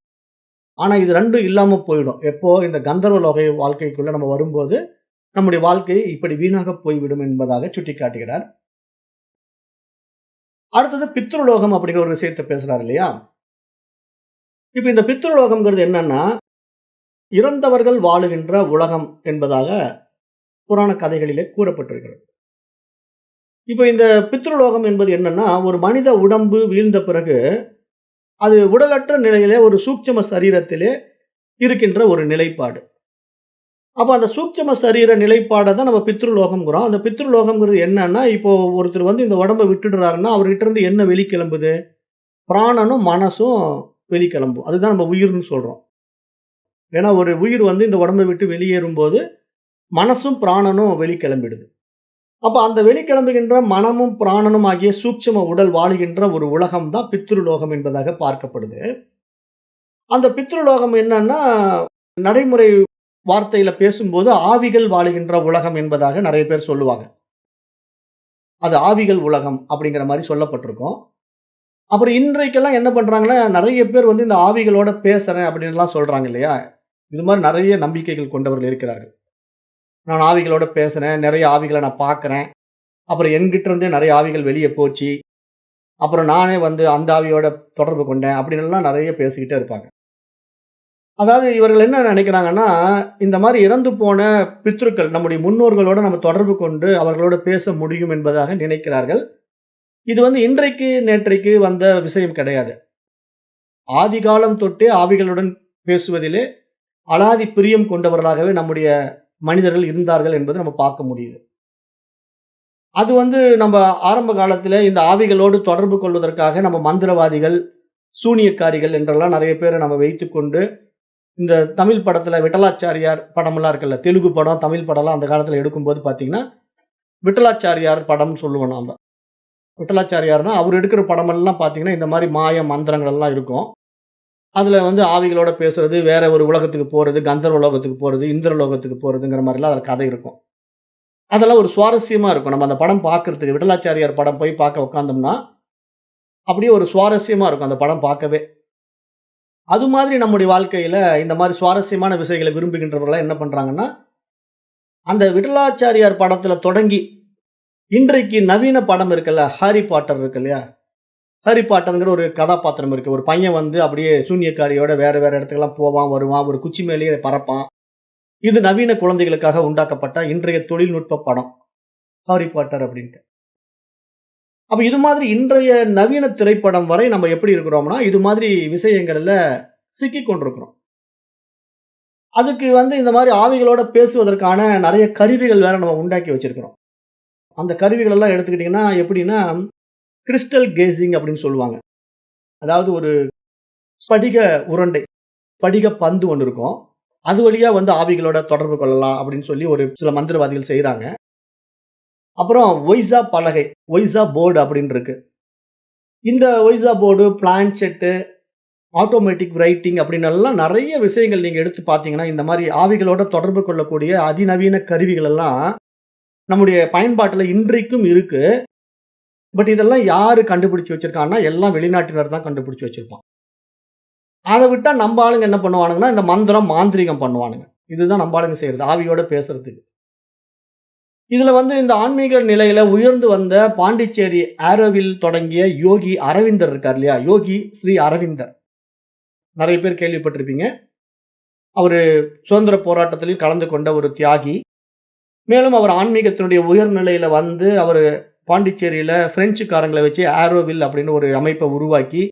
ஆனா இது 2ம் இல்லாம போயிடும். எப்போ இந்த கந்தர்வ லோக வாழ்க்கைக்குள்ள நம்ம வரும்போது, நம்முடைய வாழ்க்கை இப்படி வீணாக போய்விடும் என்பதாக சுட்டிக்காட்டுகிறார். அடுத்தது பித்ருலோகம் அப்படிங்கிற ஒரு விஷயத்த பேசுறாரு இல்லையா? இப்ப இந்த பித்ருலோகம்ங்கிறது என்னன்னா, இறந்தவர்கள் வாழுகின்ற உலகம் என்பதாக புராண கதைகளிலே கூறப்பட்டிருக்கிறது. இப்ப இந்த பித்ருலோகம் என்பது என்னன்னா, ஒரு மனித உடம்பு வீழ்ந்த பிறகு, அது உடலற்ற நிலையிலே ஒரு சூட்சும சரீரத்திலே இருக்கின்ற ஒரு நிலைப்பாடு. அப்ப அந்த சூட்சும சரீர நிலைப்பாட தான் நம்ம பித்ருலோகம்ங்கிறோம். அந்த பித்ருலோகம்ங்கிறது என்னன்னா, இப்போ ஒருத்தர் வந்து இந்த உடம்ப விட்டுடுறாருன்னா, அவர்கிட்ட இருந்து என்ன வெளிக்கிளம்புது? பிராணனும், மனசும் வெளிக்கிளம்பும். அதுதான் நம்ம உயிர்ன்னு சொல்றோம். ஏன்னா ஒரு உயிர் வந்து இந்த உடம்ப விட்டு வெளியேறும்போது, மனசும், பிராணனும் வெளிக்கிளம்பிடுது. அப்ப அந்த வெளிக்கிளம்புகின்ற மனமும், பிராணனும் ஆகிய சூட்சும உடல் வாழுகின்ற ஒரு உலகம் தான் பித்ருலோகம் என்பதாக பார்க்கப்படுது. அந்த பித்ருலோகம் என்னன்னா, நடைமுறை வார்த்தையில பேசும்போது ஆவிகள் வாழுகின்ற உலகம் என்பதாக நெறைய பேர் சொல்லுவாங்க. அது ஆவிகள் உலகம் அப்படிங்கிற மாரி சொல்லப்பட்டிருக்கும். அப்புறம் இன்றைக்கெல்லாம் என்ன பண்றாங்கன்னா, நெறைய பேர் வந்து இந்த ஆவிகளோட பேசுறேன் அப்படின்னுலாம் சொல்றாங்க இல்லையா? இது மாரி நெறைய நம்பிக்கைகள் கொண்டவர்கள் இருக்கிறார்கள். நான் ஆவிகளோட பேசுறேன், நெறைய ஆவிகள நான் பார்க்கிறேன். அப்புறம் என்கிட்ட இருந்தே நெறைய ஆவிகள் வெளிய போச்சு. அப்புறம் நானே வந்து அந்த ஆவியோட தொடர்பு கொண்டேன் அப்படின்னுலாம் நெறைய பேசிக்கிட்டே இருப்பாங்க. அதாவது இவர்கள் என்ன நினைக்கிறாங்கன்னா, இந்த மாரி இறந்து போன பித்ருக்கள், நம்முடைய முன்னோர்களோட நம்ம தொடர்பு கொண்டு அவர்களோட பேச முடியும் என்பதாக நினைக்கிறார்கள். இது வந்து இன்றைக்கு, நேற்றைக்கு வந்த விஷயம் கிடையாது. ஆதிகாலம் தொட்டே ஆவிகளுடன் பேசுவதிலே அலாதி பிரியம் கொண்டவர்களாகவே நம்முடைய மனிதர்கள் இருந்தார்கள் என்பது நம்ம பார்க்க முடியுது. அது வந்து நம்ம ஆரம்ப காலத்தில இந்த ஆவிகளோடு தொடர்பு கொள்வதற்காக நம்ம மந்திரவாதிகள், சூனியக்காரிகள் என்றெல்லாம் நெறைய பேர நம்ம வைத்துக்கொண்டு இந்த தமிழ் படத்துல விட்டலாச்சாரியார் படமெல்லாம் இருக்குல்ல. தெலுங்கு படம், தமிழ் படம்லாம் அந்த காலத்துல எடுக்கும்போது பார்த்தீங்கன்னா, விட்டலாச்சாரியார் படம்னு சொல்லுவோம் நாம. விட்டலாச்சாரியார்னா, அவரு எடுக்கிற படமெல்லாம் பார்த்தீங்கன்னா, இந்த மாரி மாய மந்திரங்கள் எல்லாம் இருக்கும். அதுல வந்து ஆவிகளோட பேசுறது, வேற ஒரு உலகத்துக்கு போறது, கந்தர்வ லோகத்துக்கு போறது, இந்திர லோகத்துக்கு போறதுங்கிற மாரிலாம் அதுல கதை இருக்கும். அதெல்லாம் ஒரு சுவாரஸ்யமா இருக்கும். நம்ம அந்த படம் பார்க்கறதுக்கு விட்டலாச்சாரியார் படம் போய் பார்க்க உட்கார்ந்தோம்னா, அப்படியே ஒரு சுவாரஸ்யமா இருக்கும் அந்த படம் பார்க்கவே. அது மாதிரி நம்முடைய வாழ்க்கையில இந்த மாரி சுவாரஸ்யமான விஷயங்கள விரும்புகின்றவர்கள்லாம் என்ன பண்றாங்கன்னா, அந்த விட்டலாச்சாரியார் படத்துல தொடங்கி, இன்றைக்கு நவீன படம் இருக்குல்ல, ஹாரி பாட்டர் இருக்கு இல்லையா? ஹாரி பாட்டர்ங்கிற ஒரு கதாபாத்திரம் இருக்கு. ஒரு பையன் வந்து அப்படியே சூனியக்காரியோட வேற வேற இடத்துக்கெல்லாம் போவான், வருவான். ஒரு குச்சி மேலேயே பறப்பான். இது நவீன குழந்தைகளுக்காக உண்டாக்கப்பட்ட இன்றைய தொழில்நுட்ப படம். ஹாரி பாட்டர் அப்படின்ட்டு. அப்ப இது மாதிரி இன்றைய நவீன திரைப்படம் வரை நம்ம எப்படி இருக்கிறோம்னா, இது மாதிரி விஷயங்கள்ல சிக்கிக் கொண்டிருக்கிறோம். அதுக்கு வந்து இந்த மாரி ஆவிகளோட பேசுவதற்கான நெறைய கருவிகள் வேற நம்ம உண்டாக்கி வச்சிருக்கிறோம். அந்த கருவிகள் எல்லாம் எடுத்துக்கிட்டீங்கன்னா, எப்படின்னா, கிறிஸ்டல் கேசிங் அப்படின்னு சொல்லுவாங்க. அதாவது ஒரு ஸ்படிக உருண்டை, ஸ்படிக பந்து ஒண்ணு இருக்கும். அது வழியா வந்து ஆவிகளோட தொடர்பு கொள்ளலாம் அப்படின்னு சொல்லி ஒரு சில மந்திரவாதிகள் செய்றாங்க. அப்புறம் ஒய்ஸா பலகை, ஒய்ஸா போர்டு அப்படின்னு இருக்கு. இந்த ஒய்ஸா போர்டு, பிளான்செட்டு, ஆட்டோமேட்டிக் ரைட்டிங் அப்படின்னு எல்லாம் நெறைய விஷயங்கள் நீங்க எடுத்து பார்த்தீங்கன்னா, இந்த மாரி ஆவிகளோட தொடர்பு கொள்ளக்கூடிய அதிநவீன கருவிகள் எல்லாம் நம்முடைய பயன்பாட்டுல இன்றைக்கும் இருக்கு. பட் இதெல்லாம் யாரு கண்டுபிடிச்சு வச்சிருக்கான்னா, எல்லாம் வெளிநாட்டினர் தான் கண்டுபிடிச்சு வச்சிருப்பான். அத விட்டா நம்ப ஆளுங்க என்ன பண்ணுவானுங்கன்னா, இந்த மந்திரம், மாந்திரீகம் பண்ணுவானுங்க. இதுதான் நம்ப ஆளுங்க செய்றது. ஆவியோட பேசுறதுக்கு. இதுல இந்த ஆன்மீக நிலையில உயர்ந்து வந்த பாண்டிச்சேரி ஆரோவில் தொடங்கிய யோகி அரவிந்தர் இருக்கார் இல்லையா? யோகி ஸ்ரீ அரவிந்தர். நெறைய பேர் கேள்விப்பட்டிருப்பீங்க. அவரு சுதந்திர போராட்டத்திலும் கலந்து கொண்ட ஒரு தியாகி. மேலும் அவர் ஆன்மீகத்தினுடைய உயர்நிலையில அவரு பாண்டிச்சேரியில பிரெஞ்சுக்காரங்கள வச்சு ஆரோவில் அப்படின்னு ஒரு அமைப்ப உருவாக்கி,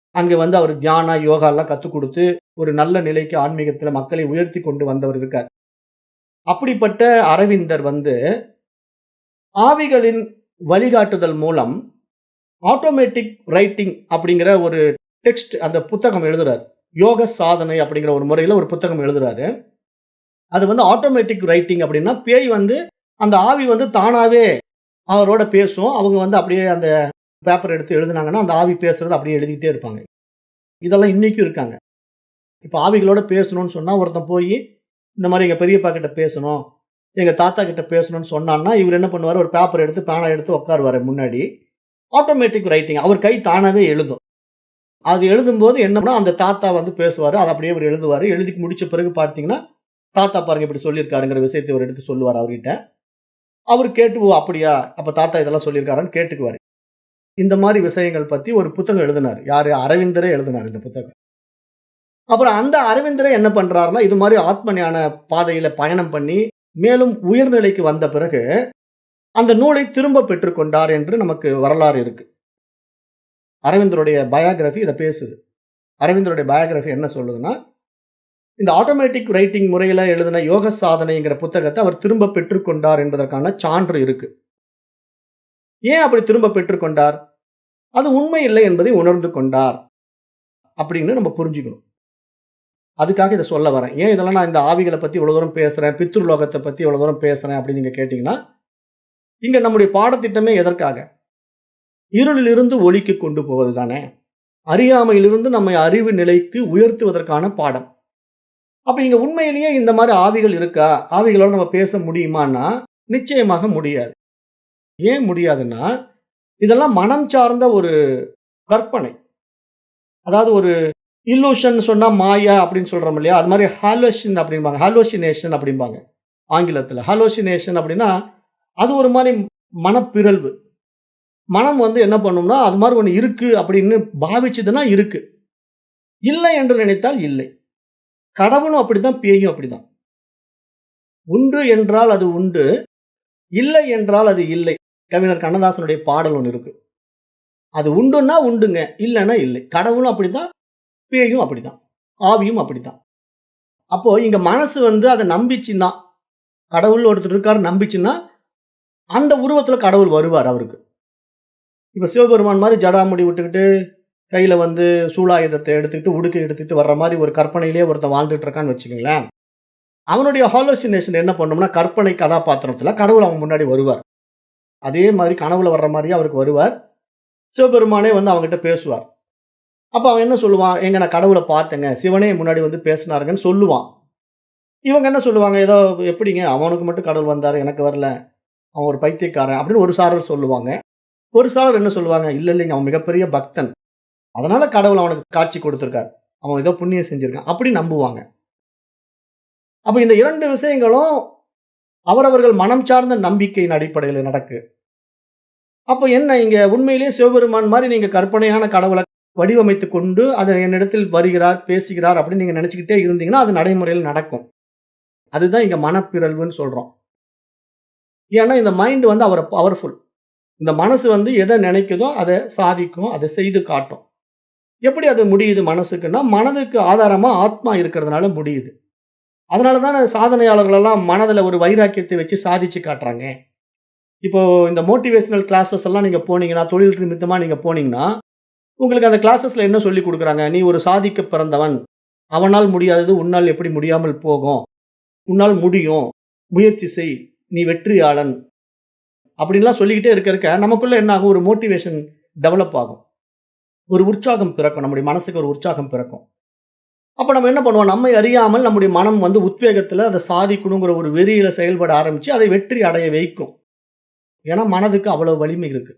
அங்க அவரு தியானம், யோகாலாம் கத்துக் குடுத்து, ஒரு நல்ல நிலைக்கு ஆன்மீகத்தில மக்களை உயர்த்திக் கொண்டு வந்தவர் இருக்கார். அப்படிப்பட்ட அரவிந்தர் ஆவிகளின் வழிகாட்டுதல் மூலம் ஆட்டோமேட்டிக் ரைட்டிங் அப்படிங்கிற ஒரு டெக்ஸ்ட் அந்த புத்தகம் எழுதுறாரு. யோக சாதனை அப்படிங்கிற ஒரு முறையில ஒரு புத்தகம் எழுதுறாரு. அது ஆட்டோமேட்டிக் ரைட்டிங் அப்படின்னா, பேய் அந்த ஆவி தானாவே அவரோட பேசும். அவங்க அப்படியே அந்த பேப்பர் எடுத்து எழுதுனாங்கன்னா, அந்த ஆவி பேசுறத அப்படியே எழுதிக்கிட்டே இருப்பாங்க. இதெல்லாம் இன்னைக்கும் இருக்காங்க. இப்ப ஆவிகளோட பேசணும்னு சொன்னா, ஒருத்தன் போயி, இந்த மாரி எங்க பெரியப்பா கிட்ட பேசணும், எங்க தாத்தா கிட்ட பேசணும்னு சொன்னான்னா, இவரு என்ன பண்ணுவாரு, ஒரு பேப்பர் எடுத்து, பேனா எடுத்து உட்காருவாரு முன்னாடி. Automatic writing. அவர் கை தானாவே எழுதும். அது எழுதும்போது என்னன்னா, அந்த தாத்தா பேசுவாரு. அத அப்படியே இவரு எழுதுவாரு. எழுதி முடிச்ச பிறகு பார்த்தீங்கன்னா, தாத்தா பாருங்க இப்படி சொல்லியிருக்காருங்கிற விஷயத்த இவரு எடுத்து சொல்லுவாரு அவர்கிட்ட. அவரு கேட்டு, "ஓ! அப்படியா? அப்ப தாத்தா இதெல்லாம் சொல்லியிருக்காரான்னு" கேட்டுக்குவாரு. இந்த மாரி விஷயங்கள் பத்தி ஒரு புத்தகம் எழுதினாரு. யாரு? அரவிந்தரே எழுதினாரு இந்த புத்தகம். அப்புறம் அந்த அரவிந்தரே என்ன பண்றாருன்னா, இது மாரி ஆத்ம ஞான பாதையில பயணம் பண்ணி, மேலும் உயர்நிலைக்கு வந்த பிறகு, அந்த நூலை திரும்ப பெற்றுக் கொண்டார் என்று நமக்கு வரலாறு இருக்கு. அரவிந்தருடைய பயோகிராபி இத பேசுது. அரவிந்தருடைய பயோகிராபி என்ன சொல்லுதுன்னா, இந்த ஆட்டோமேட்டிக் ரைட்டிங் முறையில எழுதின யோக சாதனைங்கிற புத்தகத்த அவர் திரும்ப பெற்றுக் கொண்டார் என்பதற்கான சான்று இருக்கு. ஏன் அப்படி திரும்ப பெற்றுக் கொண்டார்? அது உண்மை இல்லை என்பதை உணர்ந்து கொண்டார். அப்படின்னு நம்ம புரிஞ்சுக்கணும். அதுக்காக இத சொல்ல வரேன். ஏன் இதெல்லாம் நான் இந்த ஆவிகள பத்தி இவ்வளவு தூரம் பேசுறேன், பித்ருலோகத்த பத்தி இவ்வளவு தூரம் பேசுறேன் அப்படின்னு நீங்க கேட்டீங்கன்னா, இங்க நம்முடைய பாடத்திட்டமே எதற்காக? இருளிலிருந்து ஒளிக்கு கொண்டு போவது தானே. அறியாமையிலிருந்து நம்மை அறிவு நிலைக்கு உயர்த்துவதற்கான பாடம். அப்ப இங்க உண்மையிலேயே இந்த மாரி ஆவிகள் இருக்கா? ஆவிகளோட நம்ம பேச முடியுமான்னா, நிச்சயமாக முடியாது. ஏன் முடியாதுன்னா, இதெல்லாம் மனம் சார்ந்த ஒரு கற்பனை. அதாவது ஒரு இல்லூஷன் சொன்னா மாயா அப்படின்னு சொல்றோம் இல்லையா? அது மாரி ஹாலோசின் அப்படிம்பாங்க. ஹாலோசினேஷன் அப்படிம்பாங்க ஆங்கிலத்துல. ஹாலோசினேஷன் அப்படின்னா, அது ஒரு மாரி மனப்பிறழ்வு. மனம் என்ன பண்ணும்னா, அது மாரி ஒண்ணு இருக்கு அப்படின்னு பாவிச்சதுன்னா இருக்கு. இல்லை என்று நினைத்தால் இல்லை. கடவுளும் அப்படித்தான், பேயும் அப்படிதான். உண்டு என்றால் அது உண்டு, இல்லை என்றால் அது இல்லை. கவிஞர் கண்ணதாசனுடைய பாடல் ஒண்ணு இருக்கு. அது உண்டுன்னா உண்டுங்க, இல்லன்னா இல்லை. கடவுளும் அப்படித்தான், பேயும் அப்படித்தான், ஆவியும் அப்படித்தான். அப்போ இங்க மனசு அத நம்பிச்சுன்னா, கடவுள் ஒருத்தர் இருக்காரு நம்பிச்சுன்னா, அந்த உருவத்துல கடவுள் வருவார் அவருக்கு. இப்ப சிவபெருமான் மாரி ஜடாமுடி விட்டுக்கிட்டு, கையில சூலாயுதத்த எடுத்துக்கிட்டு, உடுக்கை எடுத்துக்கிட்டு வர்ற மாரி ஒரு கற்பனையிலேயே ஒருத்தன் வாழ்ந்துட்டு இருக்கான்னு வச்சுக்கங்களேன். அவனுடைய ஹாலோசினேஷன் என்ன பண்ணும்னா, கற்பனை கதாபாத்திரத்துல கடவுள் அவன் முன்னாடி வருவார். அதே மாதிரி கனவுல வர்ற மாரியே அவருக்கு வருவார். சிவபெருமானே அவன்கிட்ட பேசுவார். அப்ப அவன் என்ன சொல்லுவான்? "ஏங்க நான் கடவுள பார்த்தேங்க. சிவனே முன்னாடி பேசினாருங்கன்னு" சொல்லுவான். இவங்க என்ன சொல்லுவாங்க? "ஏதோ எப்படிங்க அவனுக்கு மட்டும் கடவுள் வந்தாரு, எனக்கு வரல. அவன் ஒரு பைத்தியக்காரன்" அப்படின்னு ஒரு சாரர் சொல்லுவாங்க. ஒரு சாரர் என்ன சொல்லுவாங்க? "இல்ல இல்லைங்க அவன் மிகப்பெரிய பக்தன். அதனால கடவுள் அவனுக்கு காட்சி கொடுத்திருக்கார். அவன் ஏதோ புண்ணியம் செஞ்சிருக்கான்" அப்படி நம்புவாங்க. அப்ப இந்த 2 விஷயங்களும் அவரவர்கள் மனம் சார்ந்த நம்பிக்கையின் அடிப்படையில நடக்கு. அப்ப என்ன இங்க உண்மையிலேயே சிவபெருமான் மாரி நீங்க கற்பனையான கடவுள வடிவமைத்துக் கொண்டு, அது என்னிடத்தில் வருகிறார், பேசுகிறார் அப்படின்னு நீங்க நினைச்சுக்கிட்டே இருந்தீங்கன்னா, அது நடைமுறையில் நடக்கும். அதுதான் இங்க மனப்பிறழ்வுன்னு சொல்றோம். ஏன்னா இந்த மைண்ட் அவர பவர்ஃபுல். இந்த மனசு எத நினைக்குதோ அத சாதிக்கும், அத செய்து காட்டும். எப்படி அது முடியுது மனசுக்குன்னா, மனதுக்கு ஆதாரமா ஆத்மா இருக்கிறதுனால முடியுது. அதனால தான சாதனையாளர்கள் எல்லாம் மனதுல ஒரு வைராக்கியத்தை வச்சு சாதிச்சு காட்டுறாங்க. இப்போ இந்த மோட்டிவேஷனல் கிளாஸஸ் எல்லாம் நீங்க போனீங்கன்னா, தொழில் நிமித்தமா நீங்க போனீங்கன்னா, உங்களுக்கு அந்த கிளாஸஸ்ல என்ன சொல்லிக் குடுக்குறாங்க? "நீ ஒரு சாதிக்க பிறந்தவன். அவனால் முடியாதது உன்னால் எப்படி முடியாமல் போகும்? உன்னால் முடியும். முயற்சி செய். நீ வெற்றியாளன்." அப்படின்லாம் சொல்லிக்கிட்டே இருக்க, நமக்குள்ள என்ன ஆகும்? ஒரு மோட்டிவேஷன் டெவலப் ஆகும். ஒரு உற்சாகம் பிறக்கும். நம்முடைய மனசுக்கு ஒரு உற்சாகம் பிறக்கும். அப்ப நம்ம என்ன பண்ணுவோம்? நம்மை அறியாமல் நம்முடைய மனம் உத்வேகத்துல அத சாதிக்கணுங்கிற ஒரு வெறியில செயல்பட ஆரம்பிச்சு, அதை வெற்றி அடைய வைக்கும். ஏன்னா மனதுக்கு அவ்வளவு வலிமை இருக்கு.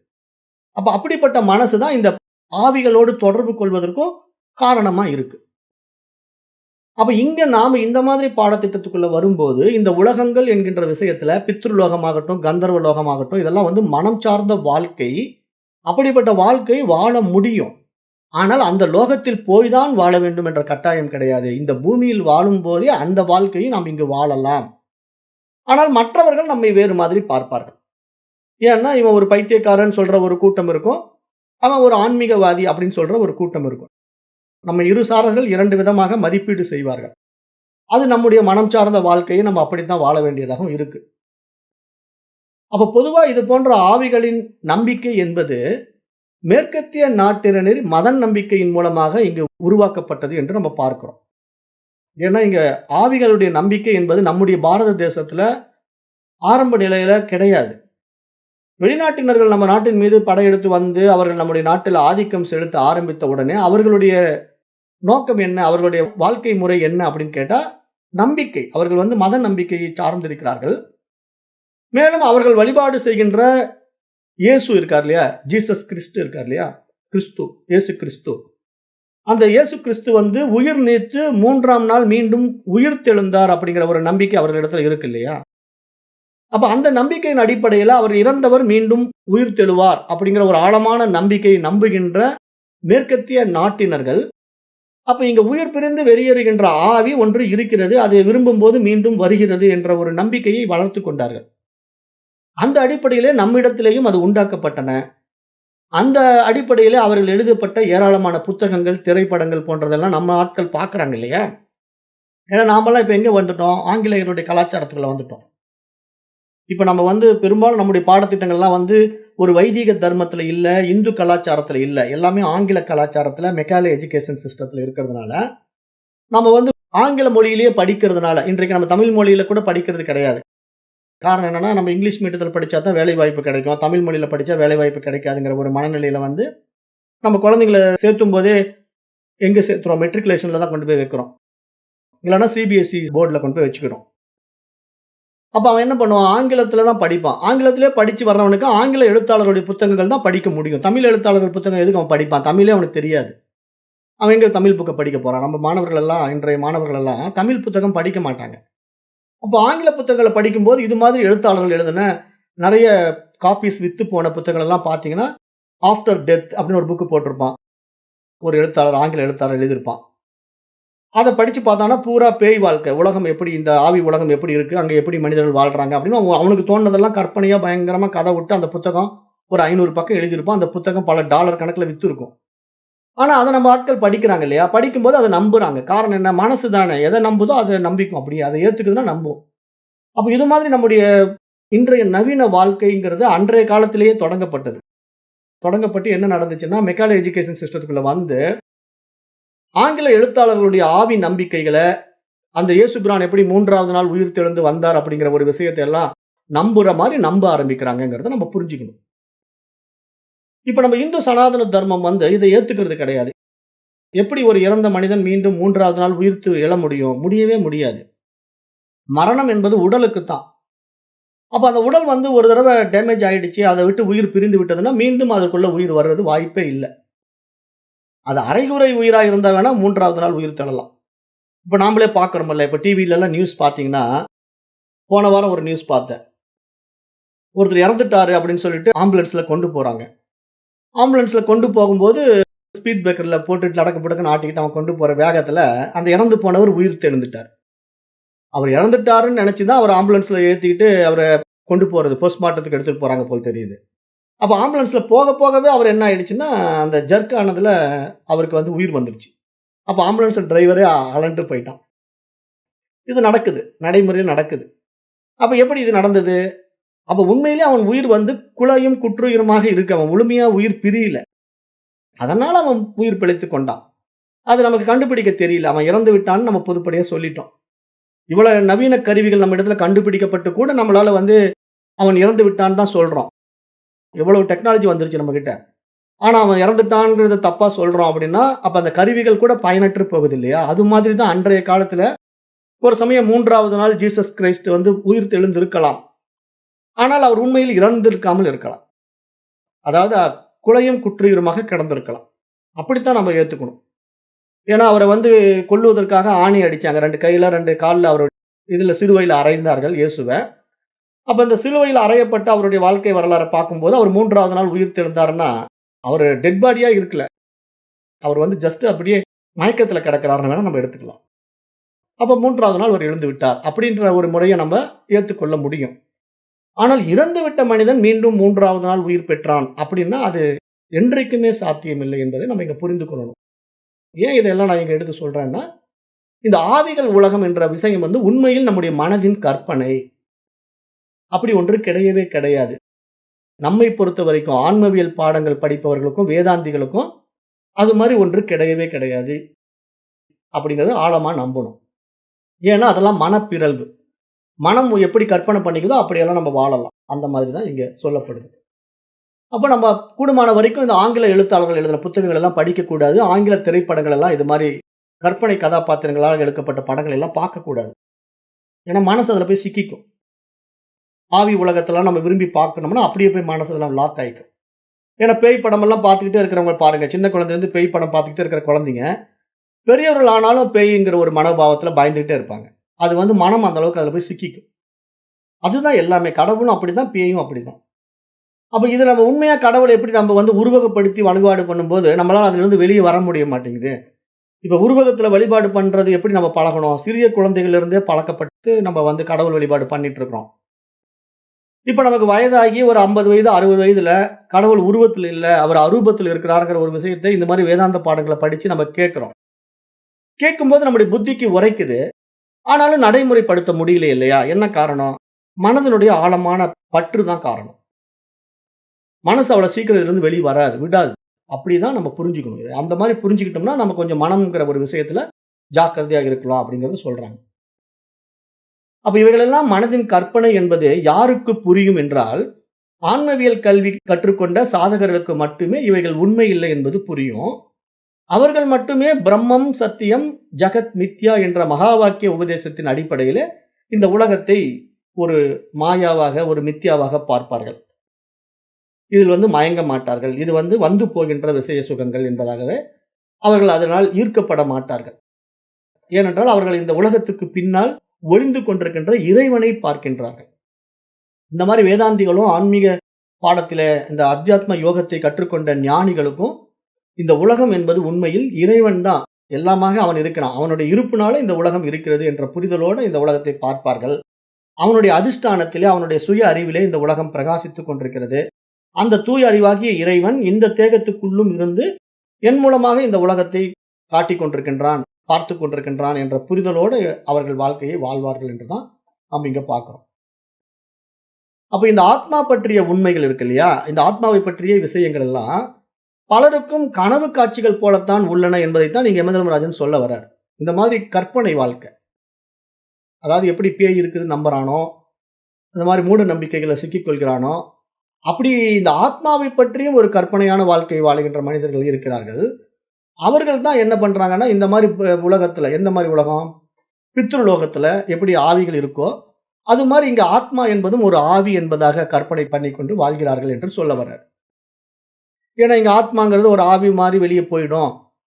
அப்ப அப்படிப்பட்ட மனசு தான் இந்த ஆவிகளோடு தொடர்பு கொள்வதற்கும் காரணமா இருக்கு. அப்ப இங்க நாம இந்த மாதிரி பாடத்திட்டத்துக்குள்ள வரும்போது, இந்த உலகங்கள் என்கின்ற விஷயத்துல பித்ருலோகமாகட்டும், கந்தர்வ லோகமாகட்டும், இதெல்லாம் மனம் சார்ந்த வாழ்க்கை. அப்படிப்பட்ட வாழ்க்கை வாழ முடியும். ஆனால் அந்த லோகத்தில் போய் தான் வாழ வேண்டும் என்ற கட்டாயம் கிடையாது. இந்த பூமியில் வாழும்போதே அந்த வாழ்க்கையை நாம் இங்கு வாழலாம். ஆனால் மற்றவர்கள் நம்மை வேறு மாதிரி பார்ப்பார்கள். ஏன்னா, இவன் ஒரு பைத்தியக்காரன் சொல்ற ஒரு கூட்டம் இருக்கும். அவன் ஒரு ஆன்மீகவாதி அப்படின்னு சொல்ற ஒரு கூட்டம் இருக்கும். நம்ம இருசாரர்கள் 2 விதமாக மதிப்பீடு செய்வார்கள். அது நம்முடைய மனம் சார்ந்த வாழ்க்கையை நம்ம அப்படித்தான் வாழ வேண்டியதாகவும் இருக்கு. அப்ப பொதுவா இது போன்ற ஆவிகளின் நம்பிக்கை என்பது மேற்கத்திய நாட்டினரின் மத நம்பிக்கையின் மூலமாக இங்கு உருவாக்கப்பட்டது என்று நம்ம பார்க்கிறோம். ஏன்னா இங்க ஆவிகளுடைய நம்பிக்கை என்பது நம்முடைய பாரத தேசத்துல ஆரம்ப நிலையில கிடையாது. வெளிநாட்டினர்கள் நம்ம நாட்டின் மீது படையெடுத்து வந்து அவர்கள் நம்முடைய நாட்டில் ஆதிக்கம் செலுத்த ஆரம்பித்த உடனே அவர்களுடைய நோக்கம் என்ன, அவர்களுடைய வாழ்க்கை முறை என்ன அப்படின்னு கேட்டா நம்பிக்கை. அவர்கள் மத நம்பிக்கையை சார்ந்திருக்கிறார்கள். மேலும் அவர்கள் வழிபாடு செய்கின்ற இயேசு இருக்கார் இல்லையா, ஜீசஸ் கிறிஸ்து இருக்கார் இல்லையா, கிறிஸ்து, இயேசு கிறிஸ்து. அந்த இயேசு கிறிஸ்து உயிர் நீத்து 3ஆம் நாள் மீண்டும் உயிர் தெழுந்தார் அப்படிங்கிற ஒரு நம்பிக்கை அவர்களிடத்துல இருக்கு இல்லையா. அப்ப அந்த நம்பிக்கையின் அடிப்படையில அவர் இறந்தவர் மீண்டும் உயிர் தெழுவார் அப்படிங்கிற ஒரு ஆழமான நம்பிக்கையை நம்புகின்ற மேற்கத்திய நாட்டினர்கள், அப்ப இங்க உயிர் பிரிந்து வெளியேறுகின்ற ஆவி ஒன்று இருக்கிறது, அதை விரும்பும் போது மீண்டும் வருகிறது என்ற ஒரு நம்பிக்கையை வளர்த்து கொண்டார்கள். அந்த அடிப்படையிலே நம்மிடத்திலேயும் அது உண்டாக்கப்பட்டன. அந்த அடிப்படையிலே அவர்கள் எழுதப்பட்ட ஏராளமான புத்தகங்கள், திரைப்படங்கள் போன்றதெல்லாம் நம்ம ஆட்கள் பார்க்கிறாங்க இல்லையா. ஏன்னா நாமெல்லாம் இப்ப எங்க வந்துட்டோம், ஆங்கிலேயருடைய கலாச்சாரத்துக்குள்ள வந்துட்டோம். இப்ப நம்ம பெரும்பாலும் நம்முடைய பாடத்திட்டங்கள்லாம் ஒரு வைதீக தர்மத்துல இல்ல, இந்து கலாச்சாரத்துல இல்ல. எல்லாமே ஆங்கில கலாச்சாரத்துல மெக்காலே எஜுகேஷன் சிஸ்டத்துல இருக்கிறதுனால, நம்ம ஆங்கில மொழியிலேயே படிக்கிறதுனால, இன்றைக்கு நம்ம தமிழ் மொழியில கூட படிக்கிறது கிடையாது. காரணம் என்னன்னா, நம்ம இங்கிலீஷ் மீடியத்துல படிச்சா தான் வேலை வாய்ப்பு கிடைக்கும். தமிழ் மொழியில படிச்சா வேலை வாய்ப்பு கிடைக்காதுங்கிற ஒரு மனநிலையில நம்ம குழந்தைங்கள சேர்த்தும் போதே எங்க சேர்த்துறோம்? மெட்ரிகுலேஷன்ல தான் கொண்டு போய் வைக்கிறோம். இல்லன்னா சிபிஎஸ்இ போர்டுல கொண்டு போய் வச்சுக்கிறோம். அப்ப அவன் என்ன பண்ணுவான்? ஆங்கிலத்துல தான் படிப்பான். ஆங்கிலத்திலே படிச்சு வர்றவனுக்கு ஆங்கில எழுத்தாளருடைய புத்தகங்கள் தான் படிக்க முடியும். தமிழ் எழுத்தாளர்கள் புத்தகம் எதுக்கு அவன் படிப்பான்? தமிழே அவனுக்கு தெரியாது. அவன் எங்க தமிழ் புக்க படிக்க போறான்? நம்ம மாணவர்கள் எல்லாம், இன்றைய மாணவர்கள் எல்லாம் தமிழ் புத்தகம் படிக்க மாட்டாங்க. அப்ப ஆங்கில புத்தகங்களை படிக்கும்போது இது மாதிரி எழுத்தாளர்கள் எழுதின நிறைய காப்பீஸ் வித்து போன புத்தகங்கள் எல்லாம் பாத்தீங்கன்னா, ஆஃப்டர் டெத் அப்படின்னு ஒரு புக் போட்டிருப்பான். ஒரு எழுத்தாளர், ஆங்கில எழுத்தாளர் எழுதியிருப்பான். அதை படிச்சு பார்த்தானா பூரா பேய் வாழ்க்கை, உலகம் எப்படி, இந்த ஆவி உலகம் எப்படி இருக்கு, அங்க எப்படி மனிதர்கள் வாழ்றாங்க அப்படின்னு அவனுக்கு தோணுனதெல்லாம் கற்பனையா பயங்கரமா கதை விட்டு அந்த புத்தகம் ஒரு 500 பக்கம் எழுதியிருப்பான். அந்த புத்தகம் பல டாலர் கணக்குல வித்து இருக்கும். ஆனா அதை நம்ம ஆட்கள் படிக்கிறாங்க இல்லையா, படிக்கும்போது அதை நம்புறாங்க. காரணம் என்ன? மனசு தானே, எதை நம்புதோ அதை நம்பிக்கும். அப்படியே அதை ஏத்துக்குதுன்னா நம்பும். அப்ப இது மாதிரி நம்முடைய இன்றைய நவீன வாழ்க்கைங்கிறது அன்றைய காலத்திலேயே தொடங்கப்பட்டது. தொடங்கப்பட்டு என்ன நடந்துச்சுன்னா, மெக்காலே எஜுகேஷன் சிஸ்டத்துக்குள்ள ஆங்கில எழுத்தாளர்களுடைய ஆவி நம்பிக்கைகளை, அந்த இயேசு பிரான் எப்படி 3ஆவது நாள் உயிர் தெழுந்து வந்தார் அப்படிங்கிற ஒரு விஷயத்தை எல்லாம் நம்புற மாதிரி நம்ப ஆரம்பிக்கிறாங்கிறத நம்ம புரிஞ்சுக்கணும். இப்ப நம்ம இந்து சனாதன தர்மம் இதை ஏத்துக்கிறது கிடையாது. எப்படி ஒரு இறந்த மனிதன் மீண்டும் 3ஆவது நாள் உயிர்த்து எழ முடியும்? முடியவே முடியாது. மரணம் என்பது உடலுக்கு தான். அப்ப அந்த உடல் ஒரு தடவை டேமேஜ் ஆயிடுச்சு, அதை விட்டு உயிர் பிரிந்து விட்டதுன்னா மீண்டும் அதற்குள்ள உயிர் வர்றது வாய்ப்பே இல்லை. அது அரைகுறை உயிரா இருந்தா வேணா 3ஆவது நாள் உயிர் தள்ளலாம். இப்ப நாமளே பாக்குறோம்ல, இப்ப டிவில எல்லாம் நியூஸ் பாத்தீங்கன்னா, போன வாரம் ஒரு நியூஸ் பார்த்தேன். ஒருத்தர் இறந்துட்டாரு அப்படின்னு சொல்லிட்டு ஆம்புலன்ஸ்ல கொண்டு போறாங்க. ஆம்புலன்ஸ்ல கொண்டு போகும்போது ஸ்பீட் பிரேக்கர்ல போட்டுட்டு லடக்கு புடக்குன்னு ஆட்டிக்கிட்டு அவன் கொண்டு போற வேகத்துல அந்த இறந்து போனவர் உயிர் தெழுந்துட்டார். அவர் இறந்துட்டாருன்னு நினைச்சுதான் அவர் ஆம்புலன்ஸ்ல ஏத்திக்கிட்டு அவரை கொண்டு போறது போஸ்ட்மார்ட்டத்துக்கு எடுத்துட்டு போறாங்க போல் தெரியுது. அப்ப ஆம்புலன்ஸ்ல போக போகவே அவர் என்ன ஆயிடுச்சுன்னா, அந்த ஜர்க் ஆனதுல அவருக்கு உயிர் வந்துருச்சு. அப்ப ஆம்புலன்ஸ் டிரைவரே அலண்டு போயிட்டான். இது நடக்குது, நடைமுறையில் நடக்குது. அப்ப எப்படி இது நடந்தது? அப்ப உண்மையிலே அவன் உயிர் குழையும் குற்றுயிருமாக இருக்கு. அவன் முழுமையா உயிர் பிரியல. அதனால அவன் உயிர் பிழைத்துக் கொண்டான். அது நமக்கு கண்டுபிடிக்க தெரியல. அவன் இறந்து விட்டான்னு நம்ம பொதுப்படையா சொல்லிட்டோம். இவ்வளவு நவீன கருவிகள் நம்ம இடத்துல கண்டுபிடிக்கப்பட்டு கூட நம்மளால அவன் இறந்து விட்டான்னு தான் சொல்றோம். எவ்வளவு டெக்னாலஜி வந்துருச்சு நம்ம கிட்ட. ஆனா அவன் இறந்துட்டான்ங்கிறத தப்பா சொல்றோம் அப்படின்னா, அப்ப அந்த கருவிகள் கூட பயனற்று போகுது இல்லையா? அது மாதிரி தான் அன்றைய காலத்துல ஒரு சமயம் 3ஆவது நாள் ஜீசஸ் கிரைஸ்ட் உயிர் தெழுந்திருக்கலாம். ஆனால் அவர் உண்மையில் இறந்திருக்காமல் இருக்கலாம். அதாவது குலையும் குற்றுயிருமாக கிடந்திருக்கலாம். அப்படித்தான் நம்ம ஏத்துக்கணும். ஏன்னா அவரை கொல்லுவதற்காக ஆணி அடிச்சாங்க. 2 கையில 2 கால்ல இதுல சிலுவையில அறைந்தார்கள் இயேசுவ. அப்ப இந்த சிலுவையில அறையப்பட்ட அவருடைய வாழ்க்கை வரலாற பார்க்கும்போது, அவர் 3வது நாள் உயிர் தெழுந்தாருன்னா, அவரு டெட் பாடியா இருக்கல. அவர் ஜஸ்ட் அப்படியே மயக்கத்துல கிடக்கிறாருன்னு வேணா நம்ம எடுத்துக்கலாம். அப்ப 3வது நாள் அவர் எழுந்து விட்டார். அப்படின்ற ஒரு முறைய நம்ம ஏத்துக்கொள்ள முடியும். ஆனால் இறந்துவிட்ட மனிதன் மீண்டும் 3வது நாள் உயிர் பெற்றான் அப்படின்னா, அது என்றைக்குமே சாத்தியமில்லை என்பதை நம்ம இங்க புரிந்து கொள்ளணும். ஏன் இதெல்லாம் நான் இங்க எடுத்து சொல்றேன்னா, இந்த ஆவிகள் உலகம் என்ற விஷயம் உண்மையில் நம்முடைய மனதின் கற்பனை. அப்படி ஒன்று கிடையவே கிடையாது. நம்மை பொறுத்தவரைக்கும் ஆன்மவியல் பாடங்கள் படிப்பவர்களுக்கும், வேதாந்திகளுக்கும் அது மாரி ஒன்று கிடையவே கிடையாது. அப்படிங்கிறத ஆழமா நம்பணும். ஏன்னா அதெல்லாம் மனப்பிறழ்வு. மனம் எப்படி கற்பனை பண்ணிக்குதோ அப்படியெல்லாம் நம்ம வாழலாம். அந்த மாதிரி தான் இங்க சொல்லப்படுது. அப்ப நம்ம கூடுமான வரைக்கும் இந்த ஆங்கில எழுத்தாளர்கள் எழுதின புத்தகங்கள் எல்லாம் படிக்கக்கூடாது. ஆங்கில திரைப்படங்கள் எல்லாம் இது மாரி கற்பனை கதாபாத்திரங்களால் எடுக்கப்பட்ட படங்கள் எல்லாம் பார்க்கக்கூடாது. ஏன்னா மனசு அதுல போய் சிக்கிக்கும். ஆவி உலகத்தெல்லாம் நம்ம விரும்பி பார்க்கணும்னா, அப்படியே போய் மனசு அதெல்லாம் லாக் ஆயிக்கும். ஏன்னா பேய் படமெல்லாம் பார்த்துக்கிட்டே இருக்கிறவங்க பாருங்க. சின்ன குழந்தையிலேருந்து பேய் படம் பார்த்துக்கிட்டே இருக்கிற குழந்தைங்க, பெரியவர்கள் ஆனாலும் பேய்ங்கிற ஒரு மனோபாவத்துல பயந்துகிட்டே இருப்பாங்க. அது மனம் அந்த அளவுக்கு அதுல போய் சிக்கிக்கும். அதுதான் எல்லாமே. கடவுளும் அப்படிதான், பேயும் அப்படிதான். அப்ப இத நம்ம உண்மையா கடவுளை எப்படி நம்ம உருவகப்படுத்தி வழிபாடு பண்ணும்போது, நம்மளால அதிலிருந்து வெளிய வர முடிய மாட்டேங்குது. இப்ப உருவகத்துல வழிபாடு பண்றது எப்படி நம்ம பழகணும்? சிறிய குழந்தைகள்ல இருந்தே பழக்கப்பட்டு நம்ம கடவுள் வழிபாடு பண்ணிட்டு இருக்கிறோம். இப்ப நமக்கு வயதாகி ஒரு 50 வயது, 60 வயதுல கடவுள் உருவத்துல இல்ல, அவர் அரூபத்துல இருக்கிறார்ங்கிற ஒரு விஷயத்தை இந்த மாரி வேதாந்த பாடங்கள படிச்சு நம்ம கேட்கிறோம். கேட்கும்போது நம்முடைய புத்திக்கு உரைக்குது. ஆனாலும் நடைமுறைப்படுத்த முடியல இல்லையா? என்ன காரணம்? மனதினுடைய ஆழமான பற்று தான் காரணம். மனசு அவ்வளவு சீக்கிரம் இதிலிருந்து வெளிய வராது, விடாது. அப்படிதான் நம்ம புரிஞ்சுக்கணும். அந்த மாரி புரிஞ்சுக்கிட்டோம்னா, நம்ம கொஞ்சம் மனம்ங்கிற ஒரு விஷயத்துல ஜாக்கிரதையா இருக்கலாம் அப்படிங்கிறத சொல்றாங்க. அப்ப இவைகளெல்லாம் மனதின் கற்பனை என்பது யாருக்கு புரியும் என்றால், ஆன்மவியல் கல்வி கற்றுக்கொண்ட சாதகர்களுக்கு மட்டுமே இவைகள் உண்மை இல்லை என்பது புரியும். அவர்கள் மட்டுமே பிரம்மம், சத்தியம், ஜகத் மித்யா என்ற மகா வாக்கிய உபதேசத்தின் அடிப்படையிலே இந்த உலகத்தை ஒரு மாயாவாக, ஒரு மித்யாவாக பார்ப்பார்கள். இதில் மயங்க மாட்டார்கள். இது வந்து போகின்ற விஷய சுகங்கள் என்பதாகவே அவர்கள் அதனால் ஈர்க்கப்பட மாட்டார்கள். ஏனென்றால் அவர்கள் இந்த உலகத்துக்கு பின்னால் ஒளிந்து கொண்டிருக்கின்ற இறைவனை பார்க்கின்றார்கள். இந்த மாதிரி வேதாந்திகளும் ஆன்மீக பாடத்திலே இந்த அத்தியாத்ம யோகத்தை கற்றுக்கொண்ட ஞானிகளுக்கும் இந்த உலகம் என்பது உண்மையில் இறைவன் தான். எல்லாமாக அவன் இருக்கிறான். அவனுடைய இருப்பினால இந்த உலகம் இருக்கிறது என்ற புரிதலோடு இந்த உலகத்தை பார்ப்பார்கள். அவனுடைய அதிஷ்டானத்திலே, அவனுடைய சுய அறிவிலே இந்த உலகம் பிரகாசித்துக் கொண்டிருக்கிறது. அந்த தூய அறிவாகிய இறைவன் இந்த தேகத்துக்குள்ளும் இருந்து என் மூலமாக இந்த உலகத்தை காட்டிக் கொண்டிருக்கின்றான், பார்த்துக் கொண்டிருக்கின்றான் என்ற புரிதலோடு அவர்கள் வாழ்க்கையை வாழ்வார்கள் என்றுதான் நாம் இங்க பார்க்கிறோம். அப்ப இந்த ஆத்மா பற்றிய உண்மைகள் இருக்கு இல்லையா? இந்த ஆத்மாவை பற்றிய விஷயங்கள் எல்லாம் பலருக்கும் கனவு காட்சிகள் போலத்தான் உள்ளன என்பதைத்தான் நீங்க யமதர்மராஜன் சொல்ல வர்றார். இந்த மாதிரி கற்பனை வாழ்க்கை. அதாவது எப்படி பேய் இருக்குதுன்னு நம்புறானோ, இந்த மாதிரி மூட நம்பிக்கைகளை சிக்கிக் கொள்கிறானோ, அப்படி இந்த ஆத்மாவை பற்றியும் ஒரு கற்பனையான வாழ்க்கை வாழுகின்ற மனிதர்கள் இருக்கிறார்கள். அவர்கள் தான் என்ன பண்றாங்கன்னா, இந்த மாதிரி உலகத்துல, எந்த மாதிரி உலகம்? பித்ருலோகத்துல எப்படி ஆவிகள் இருக்கோ, அது மாதிரி இங்க ஆத்மா என்பதும் ஒரு ஆவி என்பதாக கற்பனை பண்ணிக்கொண்டு வாழ்கிறார்கள் என்று சொல்ல வர்றார். ஏன்னா இங்க ஆத்மாங்கிறது ஒரு ஆவி மாதிரி வெளியே போயிடும்.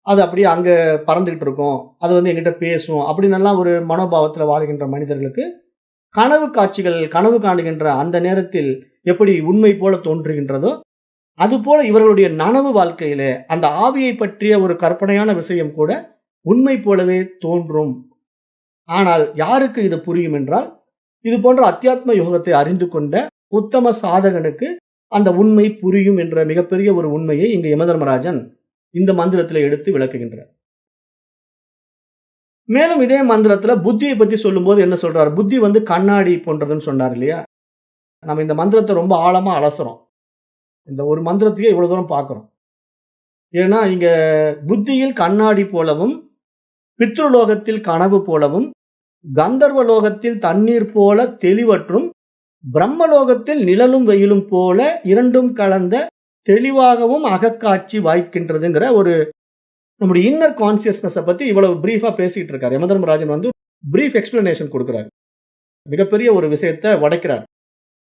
அது அப்படியே அங்க பறந்துகிட்டு இருக்கும். அது என்கிட்ட பேசும். அப்படின்னு எல்லாம் ஒரு மனோபாவத்துல வாழ்கின்ற மனிதர்களுக்கு கனவு காட்சிகள், கனவு காணுகின்ற அந்த நேரத்தில் எப்படி உண்மை போல தோன்றுகின்றதோ, அதுபோல இவர்களுடைய நனவு வாழ்க்கையிலே அந்த ஆவியை பற்றிய ஒரு கற்பனையான விஷயம் கூட உண்மை போலவே தோன்றும். ஆனால் யாருக்கு இது புரியும் என்றால், இது போன்ற அத்தியாத்ம யோகத்தை அறிந்து கொண்ட உத்தம சாதகனுக்கு அந்த உண்மை புரியும் என்ற மிகப்பெரிய ஒரு உண்மையை இங்கு யமதர்மராஜன் இந்த மந்திரத்திலே எடுத்து விளக்குகின்றார். மேலும் இதே மந்திரத்துல புத்தியை பத்தி சொல்லும்போது என்ன சொல்றார்? புத்தி கண்ணாடி போன்றதுன்னு சொன்னார் இல்லையா? நம்ம இந்த மந்திரத்தை ரொம்ப ஆழமா அலசுறோம். இந்த ஒரு மந்திரத்தையே இவ்வளவு தூரம் பார்க்கிறோம். ஏன்னா இங்க புத்தியில் கண்ணாடி போலவும், பித்ருலோகத்தில் கனவு போலவும், கந்தர்வ லோகத்தில் தண்ணீர் போல தெளிவற்றும், பிரம்மலோகத்தில் நிழலும் வெயிலும் போல இரண்டும் கலந்த தெளிவாகவும் அகக்காட்சி வாய்க்கின்றதுங்கிற ஒரு நம்முடைய இன்னர் கான்சியஸ்னஸ பத்தி இவ்வளவு பிரீஃபா பேசிட்டு இருக்காரு. யமதர்மராஜன் பிரீஃப் எக்ஸ்பிளனேஷன் கொடுக்கிறார். மிகப்பெரிய ஒரு விஷயத்தை உடைக்கிறார்.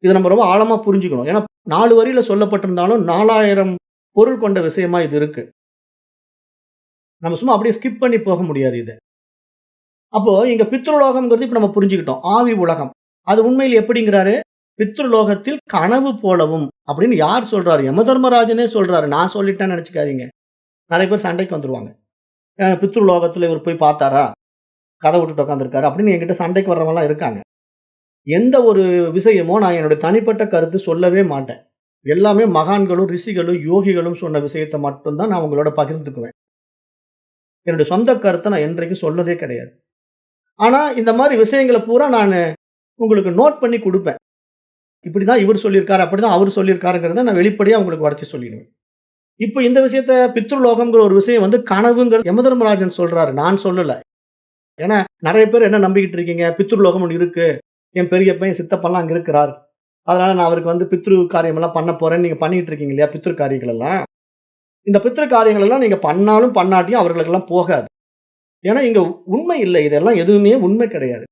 இதை நம்ம ரொம்ப ஆழமா புரிஞ்சுக்கணும். ஏன்னா 4 வரியில சொல்லப்பட்டிருந்தாலும் 4000 பொருள் கொண்ட விஷயமா இது இருக்கு. நம்ம சும்மா அப்படியே ஸ்கிப் பண்ணி போக முடியாது இத. அப்போ இங்க பித்ருலோகம்ங்கிறது இப்ப நம்ம புரிஞ்சுக்கிட்டோம். ஆவி உலகம். அது உண்மையில் எப்படிங்கிறாரு? பித்ருலோகத்தில் கனவு போலவும் அப்படின்னு யார் சொல்றாரு? யமதர்மராஜனே சொல்றாரு. நான் சொல்லிட்டேன்னு நினைச்சுக்காதீங்க. நெறைய பேர் சண்டைக்கு வந்துருவாங்க. பித்ருலோகத்துல இவர் போய் பார்த்தாரா? கதை விட்டுட்டு உட்கார்ந்திருக்காரு அப்படின்னு என்கிட்ட சண்டைக்கு வர்றவங்கலாம் இருக்காங்க. எந்த ஒரு விஷயமோ நான் என்னுடைய தனிப்பட்ட கருத்து சொல்லவே மாட்டேன். எல்லாமே மகான்களும், ரிஷிகளும், யோகிகளும் சொன்ன விஷயத்த மட்டும் தான் நான் உங்களோட பகிர்ந்துக்குவேன். என்னுடைய சொந்த கருத்த நான் என்றைக்கும் சொன்னதே கிடையாது. ஆனா இந்த மாரி விஷயங்கள பூரா நானு உங்களுக்கு நோட் பண்ணி குடுப்பேன். இப்படிதான் இவர் சொல்லியிருக்காரு, அப்படிதான் அவர் சொல்லியிருக்காருங்கிறத நான் வெளிப்படையா உங்களுக்கு உடைச்சு சொல்லிடுவேன். இப்ப இந்த விஷயத்த பித்ருலோகம்ங்கிற ஒரு விஷயம் வந்து கனவுங்கிற யமதர்மராஜன் சொல்றாரு. நான் சொல்லல. ஏன்னா நெறைய பேர் என்ன நம்பிக்கிட்டு இருக்கீங்க? பித்ருலோகம் ஒண்ணு இருக்கு. என் பெரியப்பன், என் சித்தப்பன்லாம் அங்க இருக்கிறார். அதனால நான் அவருக்கு வந்து பித்ரு காரியமெல்லாம் பண்ண போறேன்னு நீங்க பண்ணிட்டு இருக்கீங்க இல்லையா? பித்ரு காரியங்கள் எல்லாம். இந்த பித்ரு காரியங்கள் எல்லாம் நீங்க பண்ணாலும், பண்ணாட்டியும் அவர்களுக்கெல்லாம் போகாது. ஏன்னா இங்க உண்மை இல்ல. இதெல்லாம் எதுவுமே உண்மை கிடையாது.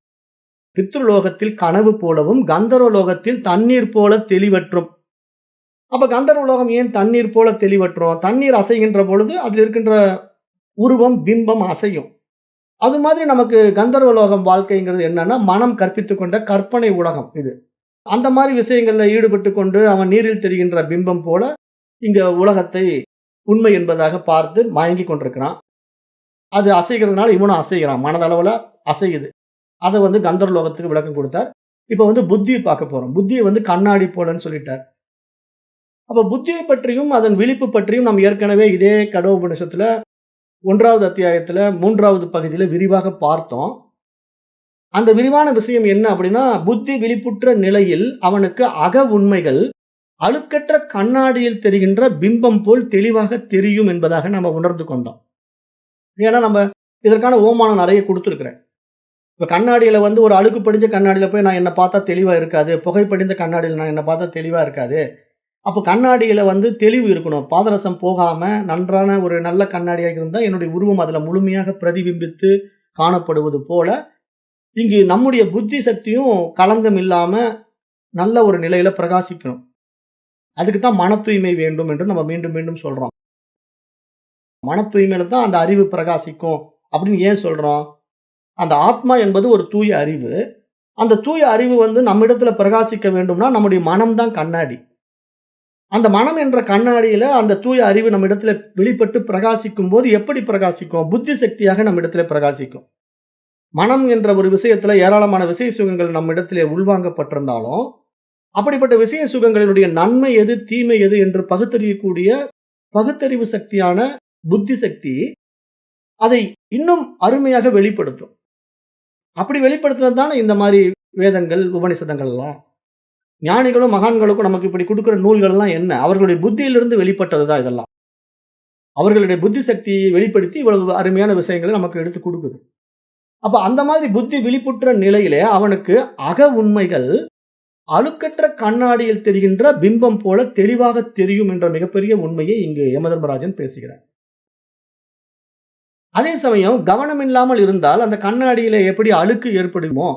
பித்ருலோகத்தில் கனவு போலவும், கந்தர்வ லோகத்தில் தண்ணீர் போல தெளிவற்றும். அப்ப கந்தர்வ லோகம் ஏன் தண்ணீர் போல தெளிவற்றும்? தண்ணீர் அசைகின்ற பொழுது அதில் இருக்கின்ற உருவம், பிம்பம் அசையும். அது மாதிரி நமக்கு கந்தர்வ லோகம் வாழ்க்கைங்கிறது என்னன்னா, மனம் கற்பித்துக் கொண்ட கற்பனை உலகம் இது. அந்த மாரி விஷயங்கள்ல ஈடுபட்டுக் கொண்டு அவன் நீரில் தெரிகின்ற பிம்பம் போல இங்க உலகத்தை உண்மை என்பதாக பார்த்து மயங்கிக் கொண்டிருக்கிறான். அது அசைகிறதுனால இவனும் அசைகிறான். மனதளவுல அசையுது. அத வந்து கந்தர்வ லோகத்துக்கு விளக்கம் கொடுத்தார். இப்ப வந்து புத்திய பார்க்க போறோம். புத்திய வந்து கண்ணாடி போலன்னு சொல்லிட்டார். அப்ப புத்தியை பற்றியும், அதன் விழிப்பு பற்றியும் நாம் ஏற்கனவே இதே கடோபநிஷத்துல 1வது அத்தியாயத்துல 3வது பகுதியில விரிவாக பார்த்தோம். அந்த விரிவான விஷயம் என்ன அப்படின்னா, புத்தி விழிப்புற்ற நிலையில் அவனுக்கு அக உண்மைகள் அழுக்கற்ற கண்ணாடியில் தெரிகின்ற பிம்பம் போல் தெளிவாக தெரியும் என்பதாக நம்ம உணர்ந்து கொண்டோம். ஏன்னா நம்ம இதற்கான ஓமானம் நெறைய குடுத்திருக்கிறேன். இப்ப கண்ணாடியில வந்து ஒரு அழுக்கு படிஞ்ச கண்ணாடியில போய் நான் என்ன பார்த்தா தெளிவா இருக்காது. புகை படிந்த கண்ணாடியில நான் என்ன பார்த்தா தெளிவா இருக்காது. அப்ப கண்ணாடியில வந்து தெளிவு இருக்கணும். பாதரசம் போகாம நன்றான ஒரு நல்ல கண்ணாடியாக இருந்தா என்னுடைய உருவம் அதுல முழுமையாக பிரதிபிம்பித்து காணப்படுவது போல, இங்கு நம்முடைய புத்தி சக்தியும் களங்கம் இல்லாம நல்ல ஒரு நிலையில பிரகாசிக்கணும். அதுக்கு தான் மன தூய்மை வேண்டும் என்று நம்ம மீண்டும் மீண்டும் சொல்றோம். மன தூய்மையில தான் அந்த அறிவு பிரகாசிக்கும் அப்படின்னு ஏன் சொல்றோம்? அந்த ஆத்மா என்பது ஒரு தூய அறிவு. அந்த தூய அறிவு வந்து நம்மிடத்துல பிரகாசிக்க வேண்டும்னா நம்முடைய மனம் தான் கண்ணாடி. அந்த மனம் என்ற கண்ணாடியில அந்த தூய அறிவு நம்மிடத்துல வெளிப்பட்டு பிரகாசிக்கும்போது எப்படி பிரகாசிக்கும்? புத்தி சக்தியாக நம்மிடத்துல பிரகாசிக்கும். மனம் என்ற ஒரு விஷயத்துல ஏராளமான விஷய சுகங்கள் நம்மிடத்திலே உள்வாங்கப்பட்டிருந்தாலும், அப்படிப்பட்ட விஷய சுகங்களினுடைய நன்மை எது, தீமை எது என்று பகுத்தறியக்கூடிய பகுத்தறிவு சக்தியான புத்தி சக்தி அதை இன்னும் அருமையாக வெளிப்படுத்தும். அப்படி வெளிப்படுத்துறது தானே இந்த மாரி வேதங்கள், உபநிஷதங்கள் எல்லாம். ஞானிகளும், மகான்களுக்கும் நமக்கு இப்படி குடுக்கிற நூல்கள் எல்லாம் என்ன? அவர்களுடைய புத்தியிலிருந்து வெளிப்பட்டது தான் இதெல்லாம். அவர்களுடைய புத்தி சக்தியை வெளிப்படுத்தி இவ்வளவு அருமையான விஷயங்களை நமக்கு எடுத்து குடுக்குது. அப்ப அந்த மாதிரி புத்தி விழிப்புற்ற நிலையிலே அவனுக்கு அக உண்மைகள் அழுக்கற்ற கண்ணாடியில் தெரிகின்ற பிம்பம் போல தெளிவாக தெரியும் என்ற மிகப்பெரிய உண்மையை இங்கு யமதர்மராஜன் பேசுகிறார். அதே சமயம் கவனம் இல்லாமல் இருந்தால் அந்த கண்ணாடியிலே எப்படி அழுக்கு ஏற்படுமோ,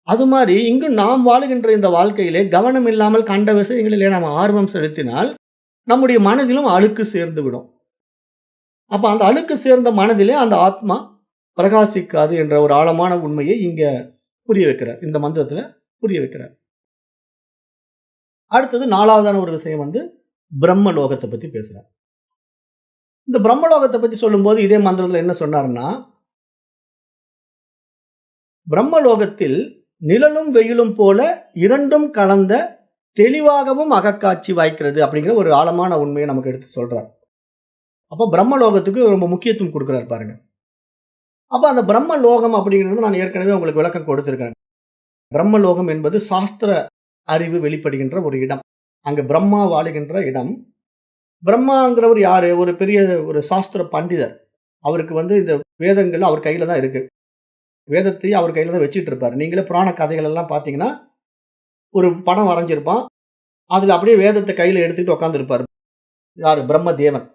அது மாரி இங்கு நாம் வாழுகின்ற இந்த வாழ்க்கையிலே கவனம் இல்லாமல் கண்ட விஷயங்களிலே நாம் ஆர்வம் செலுத்தினால், நம்முடைய மனதிலும் அழுக்கு சேர்ந்து விடும். அப்ப அந்த அழுக்கு சேர்ந்த மனதிலே அந்த ஆத்மா பிரகாசிக்காது என்ற ஒரு ஆழமான உண்மையை இங்க புரிய வைக்கிறார். இந்த மந்திரத்துல புரிய வைக்கிறார். அடுத்தது 4வதான ஒரு விஷயம் வந்து பிரம்ம லோகத்தை பத்தி பேசுறார். இந்த பிரம்ம லோகத்தை பத்தி சொல்லும்போது இதே மந்திரத்துல என்ன சொன்னாருன்னா, பிரம்ம லோகத்தில் நிழலும் வெயிலும் போல இரண்டும் கலந்த தெளிவாகவும் அகக்காட்சி வாய்க்கிறது அப்படிங்கிற ஒரு ஆழமான உண்மையை நமக்கு எடுத்து சொல்றார். அப்ப பிரம்ம லோகத்துக்கு ரொம்ப முக்கியத்துவம் கொடுக்கிறார் பாருங்க. அப்ப அந்த பிரம்ம லோகம் அப்படிங்கிறது நான் ஏற்கனவே உங்களுக்கு விளக்கம் கொடுத்திருக்கேன். பிரம்ம லோகம் என்பது சாஸ்திர அறிவு வெளிப்படுகின்ற ஒரு இடம். அங்க பிரம்மா வாழுகின்ற இடம். பிரம்மாங்கிறவர் யாரு? ஒரு பெரிய ஒரு சாஸ்திர பண்டிதர். அவருக்கு வந்து இந்த வேதங்கள் அவர் கையில தான் இருக்கு. வேதத்தையும் அவர் கையில தான் வச்சுட்டு இருப்பாரு. நீங்களே புராண கதைகள் எல்லாம் பார்த்தீங்கன்னா, ஒரு படம் வரைஞ்சிருப்பான். அதுல அப்படியே வேதத்த கையில எடுத்துக்கிட்டு உட்கார்ந்து இருப்பாரு. யாரு? பிரம்ம தேவன்.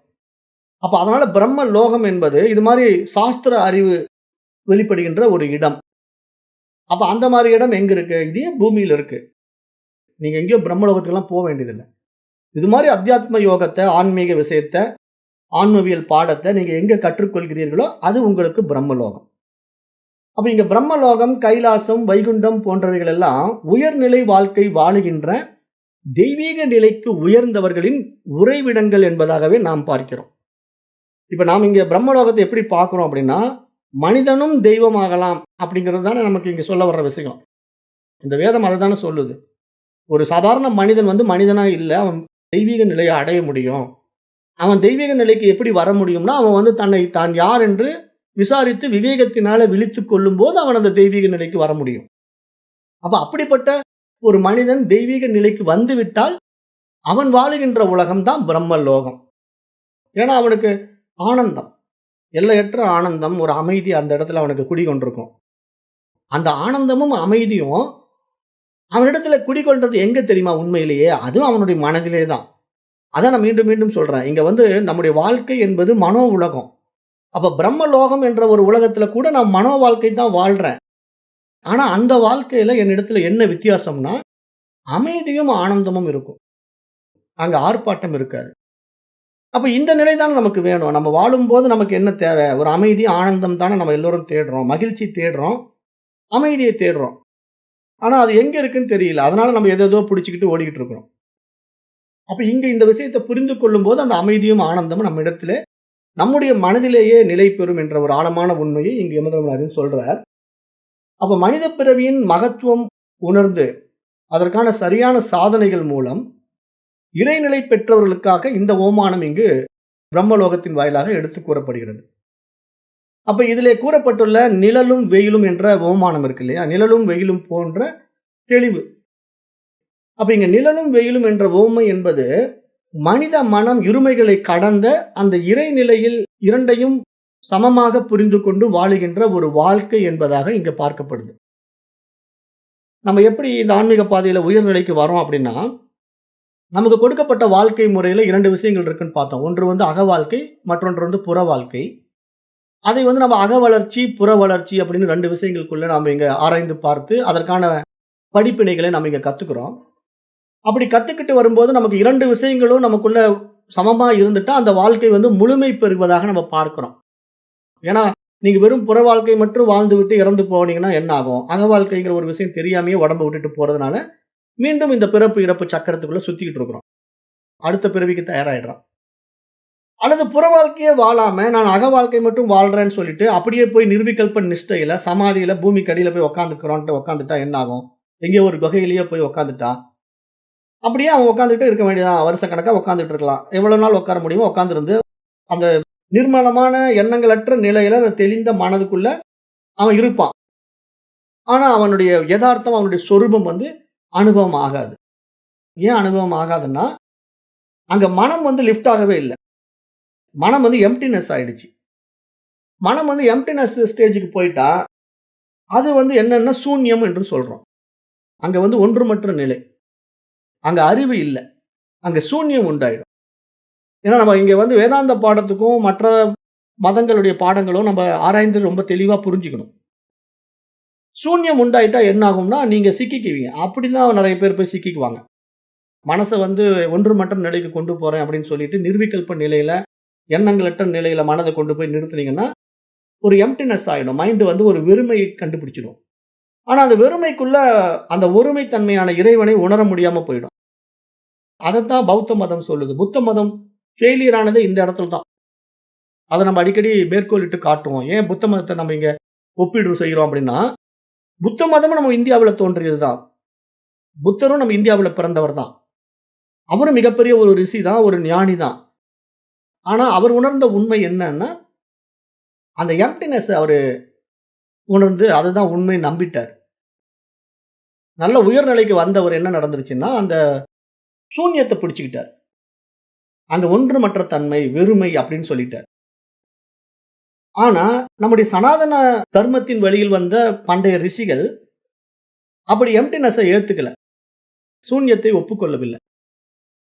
அப்ப அதனால பிரம்ம லோகம் என்பது இது மாரி சாஸ்திர அறிவு வெளிப்படுகின்ற ஒரு இடம். அப்ப அந்த மாரி இடம் எங்க இருக்கு? இதே பூமியில இருக்கு. நீங்க எங்கேயோ பிரம்மலோகத்துக்கெல்லாம் போக வேண்டியதில்லை. இது மாதிரி அத்தியாத்ம யோகத்தை, ஆன்மீக விஷயத்தை, ஆன்மவியல் பாடத்தை நீங்க எங்க கற்றுக்கொள்கிறீர்களோ அது உங்களுக்கு பிரம்மலோகம். அப்ப இங்க பிரம்மலோகம், கைலாசம், வைகுண்டம் போன்றவைகள் எல்லாம் உயர்நிலை வாழ்க்கை வாழுகின்ற தெய்வீக நிலைக்கு உயர்ந்தவர்களின் உறைவிடங்கள் என்பதாகவே நாம் பார்க்கிறோம். இப்ப நாம் இங்க பிரம்மலோகத்தை எப்படி பார்க்கிறோம் அப்படின்னா, மனிதனும் தெய்வமாகலாம் அப்படிங்கிறது தானே நமக்கு இங்க சொல்ல வர்ற விஷயம். இந்த வேதம் அதுதானே சொல்லுது. ஒரு சாதாரண மனிதன் மனிதனா இல்ல, அவன் தெய்வீக நிலையை அடைய முடியும். அவன் தெய்வீக நிலைக்கு எப்படி வர முடியும்னா, அவன் தன்னை தான் யார் என்று விசாரித்து விவேகத்தினால விழித்துக் கொள்ளும்போது அவன் அந்த தெய்வீக நிலைக்கு வர முடியும். அப்ப அப்படிப்பட்ட ஒரு மனிதன் தெய்வீக நிலைக்கு வந்துவிட்டால் அவன் வாழுகின்ற உலகம் தான் பிரம்மலோகம். ஏன்னா அவனுக்கு ஆனந்தம், எல்லையற்ற ஆனந்தம், ஒரு அமைதி அந்த இடத்துல அவனுக்கு குடிகொண்டிருக்கும். அந்த ஆனந்தமும் அமைதியும் அவனிடத்துல குடிகொண்டது எங்க தெரியுமா? உண்மையிலேயே அதுவும் அவனுடைய மனதிலே தான். அதான் நான் மீண்டும் மீண்டும் சொல்றேன். இங்க நம்முடைய வாழ்க்கை என்பது மனோ உலகம். அப்ப பிரம்மலோகம் என்ற ஒரு உலகத்துல கூட நான் மனோ வாழ்க்கை தான் வாழ்றேன். ஆனா அந்த வாழ்க்கையில என்னிடத்துல என்ன வித்தியாசம்னா, அமைதியும் ஆனந்தமும் இருக்கும். அங்க ஆர்ப்பாட்டம் இருக்காது. அப்ப இந்த நிலை தான் நமக்கு வேணும். நம்ம வாழும்போது நமக்கு என்ன தேவை? ஒரு அமைதி, ஆனந்தம் தானே நம்ம எல்லோரும் தேடுறோம். மகிழ்ச்சி தேடுறோம். அமைதியை தேடுறோம். ஆனா அது எங்க இருக்குன்னு தெரியல. அதனால நம்ம எதேதோ பிடிச்சுக்கிட்டு ஓடிக்கிட்டு இருக்கிறோம். அப்ப இங்க இந்த விஷயத்தை புரிந்து கொள்ளும்போது அந்த அமைதியும் ஆனந்தமும் நம்ம இடத்துல நம்முடைய மனதிலேயே நிலை பெறும் என்ற ஒரு ஆழமான உண்மையை இங்கு யமதர்மராஜன் சொல்றார். அப்ப மனித பிறவியின் மகத்துவம் உணர்ந்து அதற்கான சரியான சாதனைகள் மூலம் இறைநிலை பெற்றவர்களுக்காக இந்த ஓமானம் இங்கு பிரம்மலோகத்தின் வாயிலாக எடுத்து கூறப்படுகிறது. அப்ப இதிலே கூறப்பட்டுள்ள நிழலும் வெயிலும் என்ற ஓமானம் இருக்கு இல்லையா? நிழலும் வெயிலும் போன்ற தெளிவு. அப்ப இங்க நிழலும் வெயிலும் என்ற ஓமை என்பது மனித மனம் இருமைகளை கடந்த அந்த இறைநிலையில் இரண்டையும் சமமாக புரிந்து கொண்டு வாழுகின்ற ஒரு வாழ்க்கை என்பதாக இங்க பார்க்கப்படுது. நம்ம எப்படி இந்த ஆன்மீக பாதையில உயர்நிலைக்கு வரோம் அப்படின்னா, நமக்கு கொடுக்கப்பட்ட வாழ்க்கை முறையில 2 விஷயங்கள் இருக்குன்னு பார்த்தோம். ஒன்று அக வாழ்க்கை, மற்றொன்று புற வாழ்க்கை. அதை நம்ம அக வளர்ச்சி, புற வளர்ச்சி அப்படின்னு 2 விஷயங்களுக்குள்ள நாம இங்க ஆராய்ந்து பார்த்து அதற்கான படிப்பினைகளை நம்ம இங்க கத்துக்கிறோம். அப்படி கத்துக்கிட்டு வரும்போது நமக்கு 2 விஷயங்களும் நமக்குள்ள சமமா இருந்துட்டா அந்த வாழ்க்கை முழுமை பெறுவதாக நம்ம பார்க்கிறோம். ஏன்னா நீங்க வெறும் புற வாழ்க்கை மட்டும் வாழ்ந்துவிட்டு இறந்து போனீங்கன்னா என்ன ஆகும்? அக வாழ்க்கைங்கிற ஒரு விஷயம் தெரியாமயே உடம்ப விட்டுட்டு போறதுனால மீண்டும் இந்த பிறப்பு இறப்பு சக்கரத்துக்குள்ள சுத்திக்கிட்டு இருக்கிறோம். அடுத்த பிறவிக்கு தயாராயிடுறோம். அல்லது புற வாழ்க்கையே வாழாம நான் அக வாழ்க்கை மட்டும் வாழ்றேன்னு சொல்லிட்டு அப்படியே போய் நிர்விகல்ப நிஷ்டையில சமாதியில பூமிக்கு அடியில போய் உட்காந்துட்டா என்ன ஆகும்? எங்கேயோ ஒரு குகையிலேயே போய் உட்காந்துட்டா அப்படியே அவன் உட்காந்துக்கிட்டே இருக்க வேண்டியதான். வருஷக்கணக்கா உட்காந்துட்டு இருக்கலாம். எவ்வளவு நாள் உட்கார முடியுமோ உட்கார்ந்திருந்து அந்த நிர்மலமான எண்ணங்களற்ற நிலையில அந்த தெளிந்த மனதுக்குள்ள அவன் இருப்பான். ஆனா அவனுடைய யதார்த்தம், அவனுடைய சொரூபம் அனுபவம் ஆகாது. ஏன் அனுபவம் ஆகாதுன்னா, அங்க மனம் லிஃப்ட் ஆகவே இல்ல. மனம் எம்ப்டினஸ் ஆயிடுச்சு. மனம் எம்ப்டினஸ் ஸ்டேஜுக்கு போயிட்டா, அது என்னன்னா சூன்யம் என்று சொல்றோம். அங்க ஒன்றுமற்ற நிலை. அங்க அறிவு இல்ல. அங்க சூன்யம் உண்டாயிடும். ஏன்னா நம்ம இங்க வேதாந்த பாடத்துக்கும் மற்ற மதங்களுடைய பாடங்களும் நம்ம ஆராய்ந்து ரொம்ப தெளிவா புரிஞ்சுக்கணும். சூன்யம் உண்டாயிட்டா என்ன ஆகும்னா, நீங்க சிக்கிக்குவீங்க. அப்படிதான் நிறைய பேர் போய் சிக்கிக்குவாங்க. மனச ஒன்றுமற்ற நிலைக்கு கொண்டு போறேன் அப்படின்னு சொல்லிட்டு நிர்விகல்ப நிலையில, எண்ணங்களற்ற நிலையில மனத கொண்டு போய் நிறுத்துனீங்கன்னா, ஒரு எம்ப்டினஸ் ஆயிடும். மைண்ட் ஒரு வெறுமையை கண்டுபிடிச்சிடும். ஆனா அந்த வெறுமைக்குள்ள அந்த ஒருமை தன்மையான இறைவனை உணர முடியாம போயிடும். அதத்தான் பௌத்த மதம் சொல்லுது. புத்த மதம் ஃபெயிலியர் ஆனதே இந்த இடத்துல தான். அத நம்ம அடிக்கடி மேற்கோளிட்டு காட்டுவோம். ஏன் புத்த மதத்த நம்ம இங்க ஒப்பீடு செய்றோம் அப்படின்னா, புத்த மதமும் நம்ம இந்தியாவுல தோன்றியது தான். புத்தரும் நம்ம இந்தியாவுல பிறந்தவர் தான். அவரும் மிகப்பெரிய ஒரு ரிஷி தான், ஒரு ஞானி தான். ஆனா அவர் உணர்ந்த உண்மை என்னன்னா, அந்த எம்ப்டினஸ் அவரு உணர்ந்து அதுதான் உண்மைன்னு நம்பிட்டார். நல்ல உயர்நிலைக்கு வந்தவர் என்ன நடந்துருச்சுன்னா, அந்த சூன்யத்த பிடிச்சுக்கிட்டார். அங்க ஒன்றுமற்ற தன்மை, வெறுமை அப்படின்னு சொல்லிட்டார். ஆனா நம்முடைய சனாதன தர்மத்தின் வழியில் வந்த பண்டைய ரிஷிகள் அப்படி எம்ப்டினஸை ஏத்துக்கல. சூன்யத்தை ஒப்புக்கொள்ளவில்லை.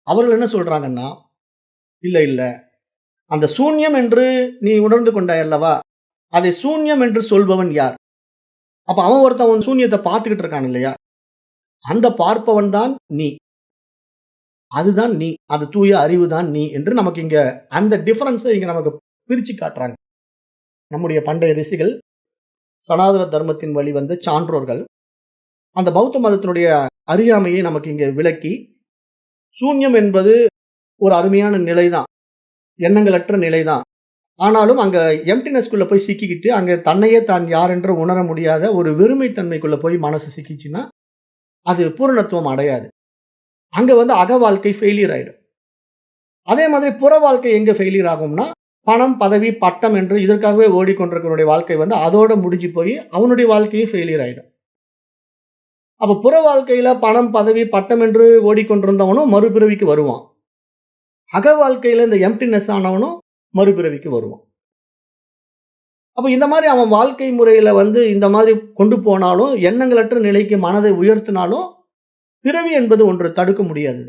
அவர்கள் என்ன சொல்றாங்கன்னா, இல்ல இல்ல அந்த சூன்யம் என்று நீ உணர்ந்து கொண்டாய் அல்லவா, அதை சூன்யம் என்று சொல்பவன் யார்? அப்ப அவன் ஒருத்தன் சூன்யத்தை பார்த்துக்கிட்டு இருக்கான் இல்லையா? அந்த பார்ப்பவன் தான் நீ. அதுதான் நீ. அது தூய அறிவு தான் நீ என்று நமக்கு இங்க அந்த டிஃபரன்ஸ இங்க நமக்கு பிரிச்சு காட்டுறாங்க. நம்முடைய பண்டைய ரிஷிகள், சனாதன தர்மத்தின் வழி வந்த சான்றோர்கள், அந்த பௌத்த மதத்தினுடைய அறியாமையை நமக்கு இங்க விளக்கி, சூன்யம் என்பது ஒரு அருமையான நிலைதான். எண்ணங்களற்ற நிலைதான். ஆனாலும் அங்க எம்ப்டினஸ்க்குள்ள போய் சிக்கிக்கிட்டு, அங்க தன்னையே தான் யார் என்று உணர முடியாத ஒரு வெறுமை தன்மைக்குள்ள போய் மனசு சிக்கிச்சுன்னா, அது பூரணத்துவம் அடையாது. அங்க அக வாழ்க்கை ஃபெயிலியர் ஆயிடும். அதே மாதிரி புற வாழ்க்கை எங்க ஃபெயிலியர் ஆகும்னா, பணம், பதவி, பட்டம் என்று இதற்காகவே ஓடிக்கொண்டிருக்கிறவனுடைய வாழ்க்கை அதோட முடிஞ்சு போய் அவனுடைய வாழ்க்கையும் ஃபெயிலியர் ஆயிடும். அப்ப புற வாழ்க்கையில பணம், பதவி, பட்டம் என்று ஓடிக்கொண்டிருந்தவனும் மறுபிறவிக்கு வருவான். அக வாழ்க்கையில இந்த எம்ப்டினஸ் ஆனவனும் மறுபிறவிக்கு வருவான். அப்ப இந்த மாதிரி அவன் வாழ்க்கை முறையில இந்த மாதிரி கொண்டு போனாலும், எண்ணங்களற்ற நிலைக்கு மனதை உயர்த்தினாலும், பிறவி என்பது ஒன்று தடுக்க முடியாது.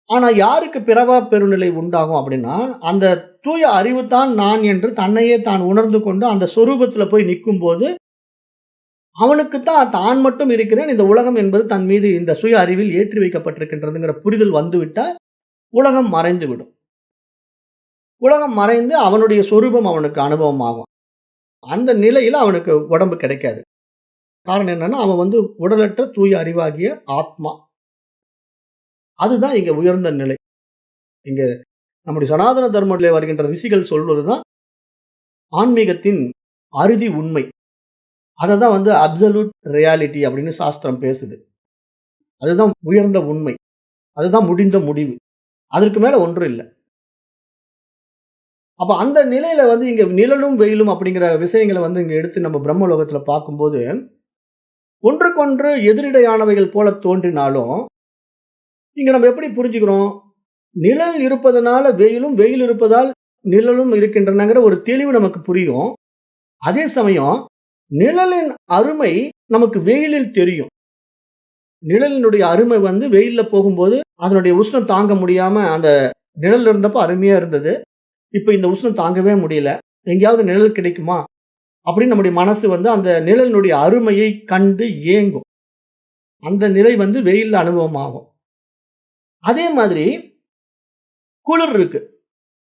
ஆனா யாருக்கு பிறவா பெருநிலை உண்டாகும் அப்படின்னா, அந்த தூய அறிவு தான் நான் என்று தன்னையே தான் உணர்ந்து கொண்டு அந்த சொரூபத்துல போய் நிக்கும்போது, அவனுக்கு தான் மட்டும் இருக்கிறேன். இந்த உலகம் என்பது தன் மீது இந்த சுய அறிவில் ஏற்றி வைக்கப்பட்டிருக்கின்றதுங்கிற புரிதல் வந்துவிட்டா, உலகம் மறைந்துவிடும். உலகம் மறைந்து அவனுடைய சொரூபம் அவனுக்கு அனுபவம் ஆகும். அந்த நிலையில அவனுக்கு உடம்பு கிடைக்காது. காரணம் என்னன்னா, அவன் உடலற்ற தூய அறிவாகிய ஆத்மா. அதுதான் இங்க உயர்ந்த நிலை. இங்க நம்முடைய சனாதன தர்மத்திலே வருகின்ற ரிஷிகள் சொல்வதுதான் ஆன்மீகத்தின் அறுதி உண்மை. அததான் அப்சல்யூட் ரியாலிட்டி அப்படின்னு சாஸ்திரம் பேசுது. அதுதான் உயர்ந்த உண்மை. அதுதான் முடிந்த முடிவு. அதற்கு மேல ஒன்றும் இல்ல. அப்ப அந்த நிலையில இங்க நிழலும் வெயிலும் அப்படிங்கிற விஷயங்களை இங்க எடுத்து நம்ம பிரம்மலோகத்துல பார்க்கும்போது, ஒன்றுக்கொன்று எதிரிடையானவைகள் போல தோன்றினாலும், இங்க நம்ம எப்படி புரிஞ்சுக்கிறோம்? நிழல் இருப்பதனால வெயிலும், வெயில் இருப்பதால் நிழலும் இருக்கின்றனங்கிற ஒரு தெளிவு நமக்கு புரியும். அதே சமயம் நிழலின் அருமை நமக்கு வெயிலில் தெரியும். நிழலினுடைய அருமை வெயில்ல போகும்போது அதனுடைய உஷ்ணம் தாங்க முடியாம அந்த நிழல் இருந்தப்ப அருமையா இருந்தது. இப்ப இந்த உஷ்ணம் தாங்கவே முடியல. எங்கேயாவது நிழல் கிடைக்குமா? அப்படின்னு நம்முடைய மனசு அந்த நிழலினுடைய அருமையை கண்டு ஏங்கும். அந்த நிலை வெயில்ல அனுபவம் ஆகும். அதே மாதிரி குளிர் இருக்கு.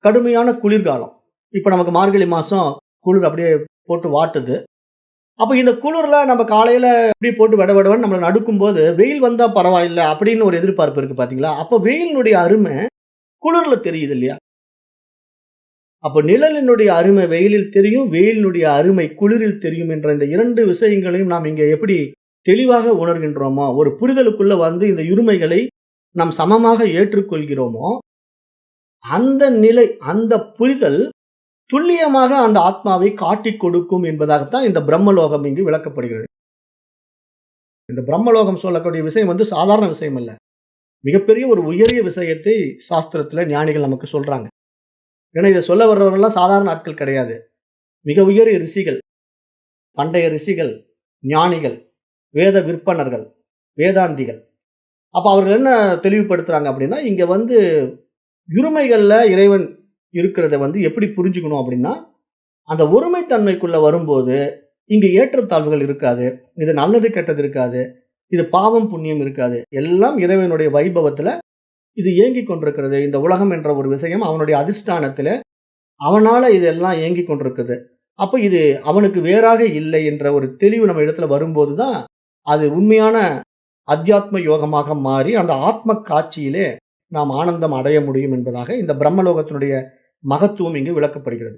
கடுமையான குளிர்காலம். இப்ப நமக்கு மார்கழி மாசம் குளிர் அப்படியே போட்டு வாட்டுது. அப்ப இந்த குளிர்ல நம்ம காலையில அப்படியே போட்டு வெடவெடன்னு நம்மள நடுக்கும்போது, வெயில் வந்தா பரவாயில்ல அப்படின்னு ஒரு எதிர்பார்ப்பு இருக்கு பாத்தீங்களா? அப்ப வெயிலினுடைய அருமை குளிர்ல தெரியுது இல்லையா? அப்ப நிழலினுடைய அருமை வெயிலில் தெரியும், வெயிலினுடைய அருமை குளிரில் தெரியும் என்ற இந்த 2 விஷயங்களையும் நாம் இங்க எப்படி தெளிவாக உணர்கின்றோமோ, ஒரு புரிதலுக்குள்ள இந்த இருமைகளை நாம் சமமாக ஏற்றுக்கொள்கிறோமோ, அந்த நிலை, அந்த புரிதல் துல்லியமாக அந்த ஆத்மாவை காட்டிக் கொடுக்கும் என்பதாகத்தான் இந்த பிரம்மலோகம் இங்கு விளக்கப்படுகிறது. இந்த பிரம்மலோகம் சொல்லக்கூடிய விஷயம் சாதாரண விஷயம் அல்ல. மிகப்பெரிய ஒரு உயரிய விஷயத்தை சாஸ்திரத்துல ஞானிகள் நமக்கு சொல்றாங்க. ஏன்னா இதை சொல்ல வர்றவர்கள்லாம் சாதாரண ஆட்கள் கிடையாது. மிக உயரிய ரிஷிகள், பண்டைய ரிஷிகள், ஞானிகள், வேத விற்பனர்கள், வேதாந்திகள். அப்ப அவர்கள் என்ன தெளிவுபடுத்துறாங்க அப்படின்னா, இங்க இருமைகள்ல இறைவன் இருக்கிறத எப்படி புரிஞ்சுக்கணும் அப்படின்னா, அந்த ஒருமைத்தன்மைக்குள்ள வரும்போது, இங்க ஏற்றத்தாழ்வுகள் இருக்காது. இது நல்லது கெட்டது இருக்காது. இது பாவம் புண்ணியம் இருக்காது. எல்லாம் இறைவனுடைய வைபவத்துல இது இயங்கிக் கொண்டிருக்கிறது. இந்த உலகம் என்ற ஒரு விஷயம் அவனுடைய அதிஷ்டானத்துல அவனால இதெல்லாம் இயங்கிக் கொண்டிருக்குது. அப்ப இது அவனுக்கு வேறாக இல்லை என்ற ஒரு தெளிவு நம்ம இடத்துல வரும்போதுதான், அது உண்மையான அத்தியாத்ம யோகமாக மாறி அந்த ஆத்ம காட்சியிலே நாம் ஆனந்தம் அடைய முடியும் என்பதாக இந்த பிரம்மலோகத்தினுடைய மகத்துவம் இங்கு விளக்கப்படுகிறது.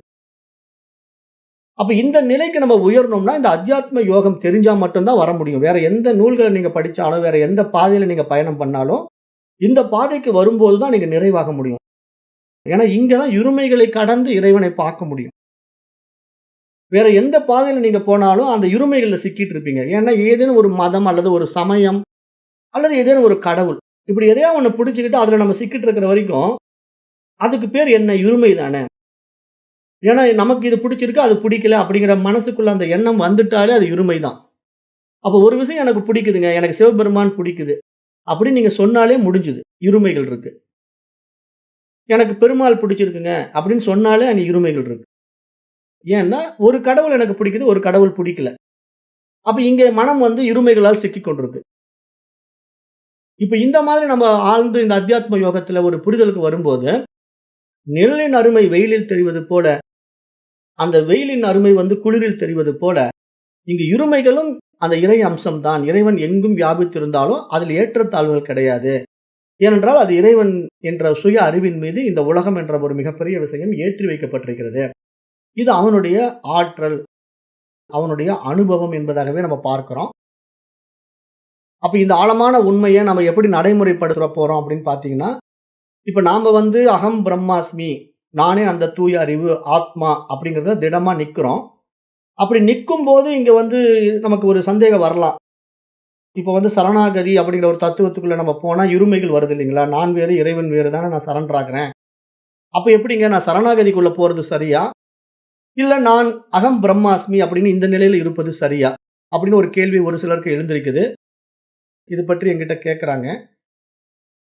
அப்ப இந்த நிலைக்கு நம்ம உயரணும்னா இந்த அத்தியாத்ம யோகம் தெரிஞ்சா மட்டும்தான் வர முடியும். வேற எந்த நூல்களை நீங்க படிச்சாலும், வேற எந்த பாதையில நீங்க பயணம் பண்ணாலும், இந்த பாதைக்கு வரும்போதுதான் நீங்க நிறைவாக முடியும். ஏன்னா இங்கதான் இருமைகளை கடந்து இறைவனை பார்க்க முடியும். வேற எந்த பாதையில நீங்க போனாலும் அந்த இருமைகள்ல சிக்கிட்டு இருப்பீங்க. ஏன்னா ஏதேனும் ஒரு மதம் அல்லது ஒரு சமயம் அல்லது ஏதேனும் ஒரு கடவுள், இப்படி எதையா ஒண்ணு பிடிச்சுக்கிட்டு அதுல நம்ம சிக்கிட்டு இருக்கிற வரைக்கும் அதுக்கு பேர் என்ன? இருமை தானே. ஏன்னா நமக்கு இது பிடிச்சிருக்கு, அது பிடிக்கல அப்படிங்கிற மனசுக்குள்ள அந்த எண்ணம் வந்துட்டாலே அது இருமைதான். அப்ப ஒரு விஷயம் எனக்கு பிடிக்குதுங்க, எனக்கு சிவபெருமான் பிடிக்குது அப்படின்னு நீங்க சொன்னாலே முடிஞ்சுது. இருமைகள் இருக்கு. எனக்கு பெருமாள் பிடிச்சிருக்குங்க அப்படின்னு சொன்னாலே அங்க இருமைகள் இருக்கு. ஏன்னா ஒரு கடவுள் எனக்கு பிடிக்குது, ஒரு கடவுள் பிடிக்கல. அப்ப இங்க மனம் இருமைகளால் சிக்கிக் கொண்டிருக்கு. இப்ப இந்த மாதிரி நம்ம ஆழ்ந்து இந்த அத்தியாத்ம யோகத்துல ஒரு புரிதலுக்கு வரும்போது, நிழலின் அருமை வெயிலில் தெரிவது போல, அந்த வெயிலின் அருமை குளிரில் தெரிவது போல, இங்கு இருமைகளும் அந்த இறை அம்சம் தான். இறைவன் எங்கும் வியாபித்திருந்தாலும் அதில் ஏற்றத்தாழ்வுகள் கிடையாது. ஏனென்றால் அது இறைவன் என்ற சுய அறிவின் மீது இந்த உலகம் என்ற ஒரு மிகப்பெரிய விஷயம் ஏற்றி வைக்கப்பட்டிருக்கிறது. இது அவனுடைய ஆற்றல், அவனுடைய அனுபவம் என்பதாகவே நம்ம பார்க்கிறோம். அப்ப இந்த ஆழமான உண்மைய நம்ம எப்படி நடைமுறைப்படுத்த போறோம் அப்படின்னு பார்த்தீங்கன்னா, இப்ப நாம அகம் பிரம்மாஸ்மி, நானே அந்த தூய அறிவு, ஆத்மா அப்படிங்கிறத திடமா நிக்கிறோம். அப்படி நிக்கும்போது இங்க நமக்கு ஒரு சந்தேகம் வரலாம். இப்ப சரணாகதி அப்படிங்கிற ஒரு தத்துவத்துக்குள்ள நம்ம போனா இருமைகள் வருது இல்லைங்களா? நான் வேறு, இறைவன் வேறு தானே நான் சரண்டர் ஆகுறேன். அப்ப எப்படிங்க நான் சரணாகதிக்குள்ள போறது சரியா? இல்ல நான் அகம் பிரம்மாஸ்மி அப்படின்னு இந்த நிலையில இருப்பது சரியா? அப்படின்னு ஒரு கேள்வி ஒரு சிலருக்கு எழுந்திருக்குது. இது பற்றி என்கிட்ட கேட்கறாங்க.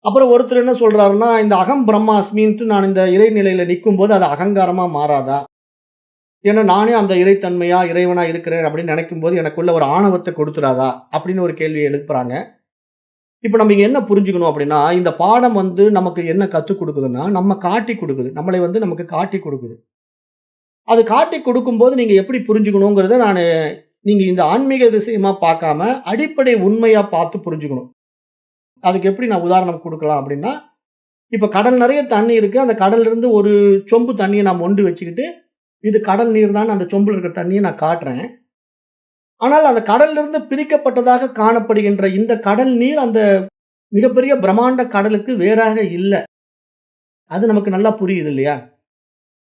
அப்புறம் ஒருத்தர் என்ன சொல்றாருன்னா, இந்த அகம் பிரம்மாஸ்மின்ட்டு நான் இந்த இறைநிலையில நிக்கும்போது அது அகங்காரமா மாறாதா? ஏன்னா நானே அந்த இறைத்தன்மையா, இறைவனா இருக்கிறேன் அப்படின்னு நினைக்கும்போது எனக்குள்ள ஒரு ஆணவத்தை கொடுத்துறாதா? அப்படின்னு ஒரு கேள்வியை எழுப்புறாங்க. இப்ப நம்ம இங்க என்ன புரிஞ்சுக்கணும் அப்படின்னா, இந்த பாடம் நமக்கு என்ன கத்துக் குடுக்குதுன்னா, நம்ம காட்டிக் குடுக்குது. நம்மளை நமக்கு காட்டிக் குடுக்குது. அது காட்டிக் குடுக்கும்போது நீங்க எப்படி புரிஞ்சுக்கணுங்கிறத நீங்க இந்த ஆன்மீக விஷயமா பார்க்காம, அடிப்படை உண்மையா பார்த்து புரிஞ்சுக்கணும். அதுக்கு எப்படி நான் உதாரணம் குடுக்கலாம் அப்படின்னா, இப்ப கடல் நெறைய தண்ணி இருக்கு. அந்த கடல்ல இருந்து ஒரு சொம்பு தண்ணிய நான் மொண்டு வச்சுக்கிட்டு, இது கடல் நீர் தான் அந்த சொம்புல இருக்கிற தண்ணிய நான் காட்டுறேன். ஆனால் அந்த கடல்ல இருந்து பிரிக்கப்பட்டதாக காணப்படுகின்ற இந்த கடல் நீர் அந்த மிகப்பெரிய பிரம்மாண்ட கடலுக்கு வேறாக இல்ல. அது நமக்கு நல்லா புரியுது இல்லையா?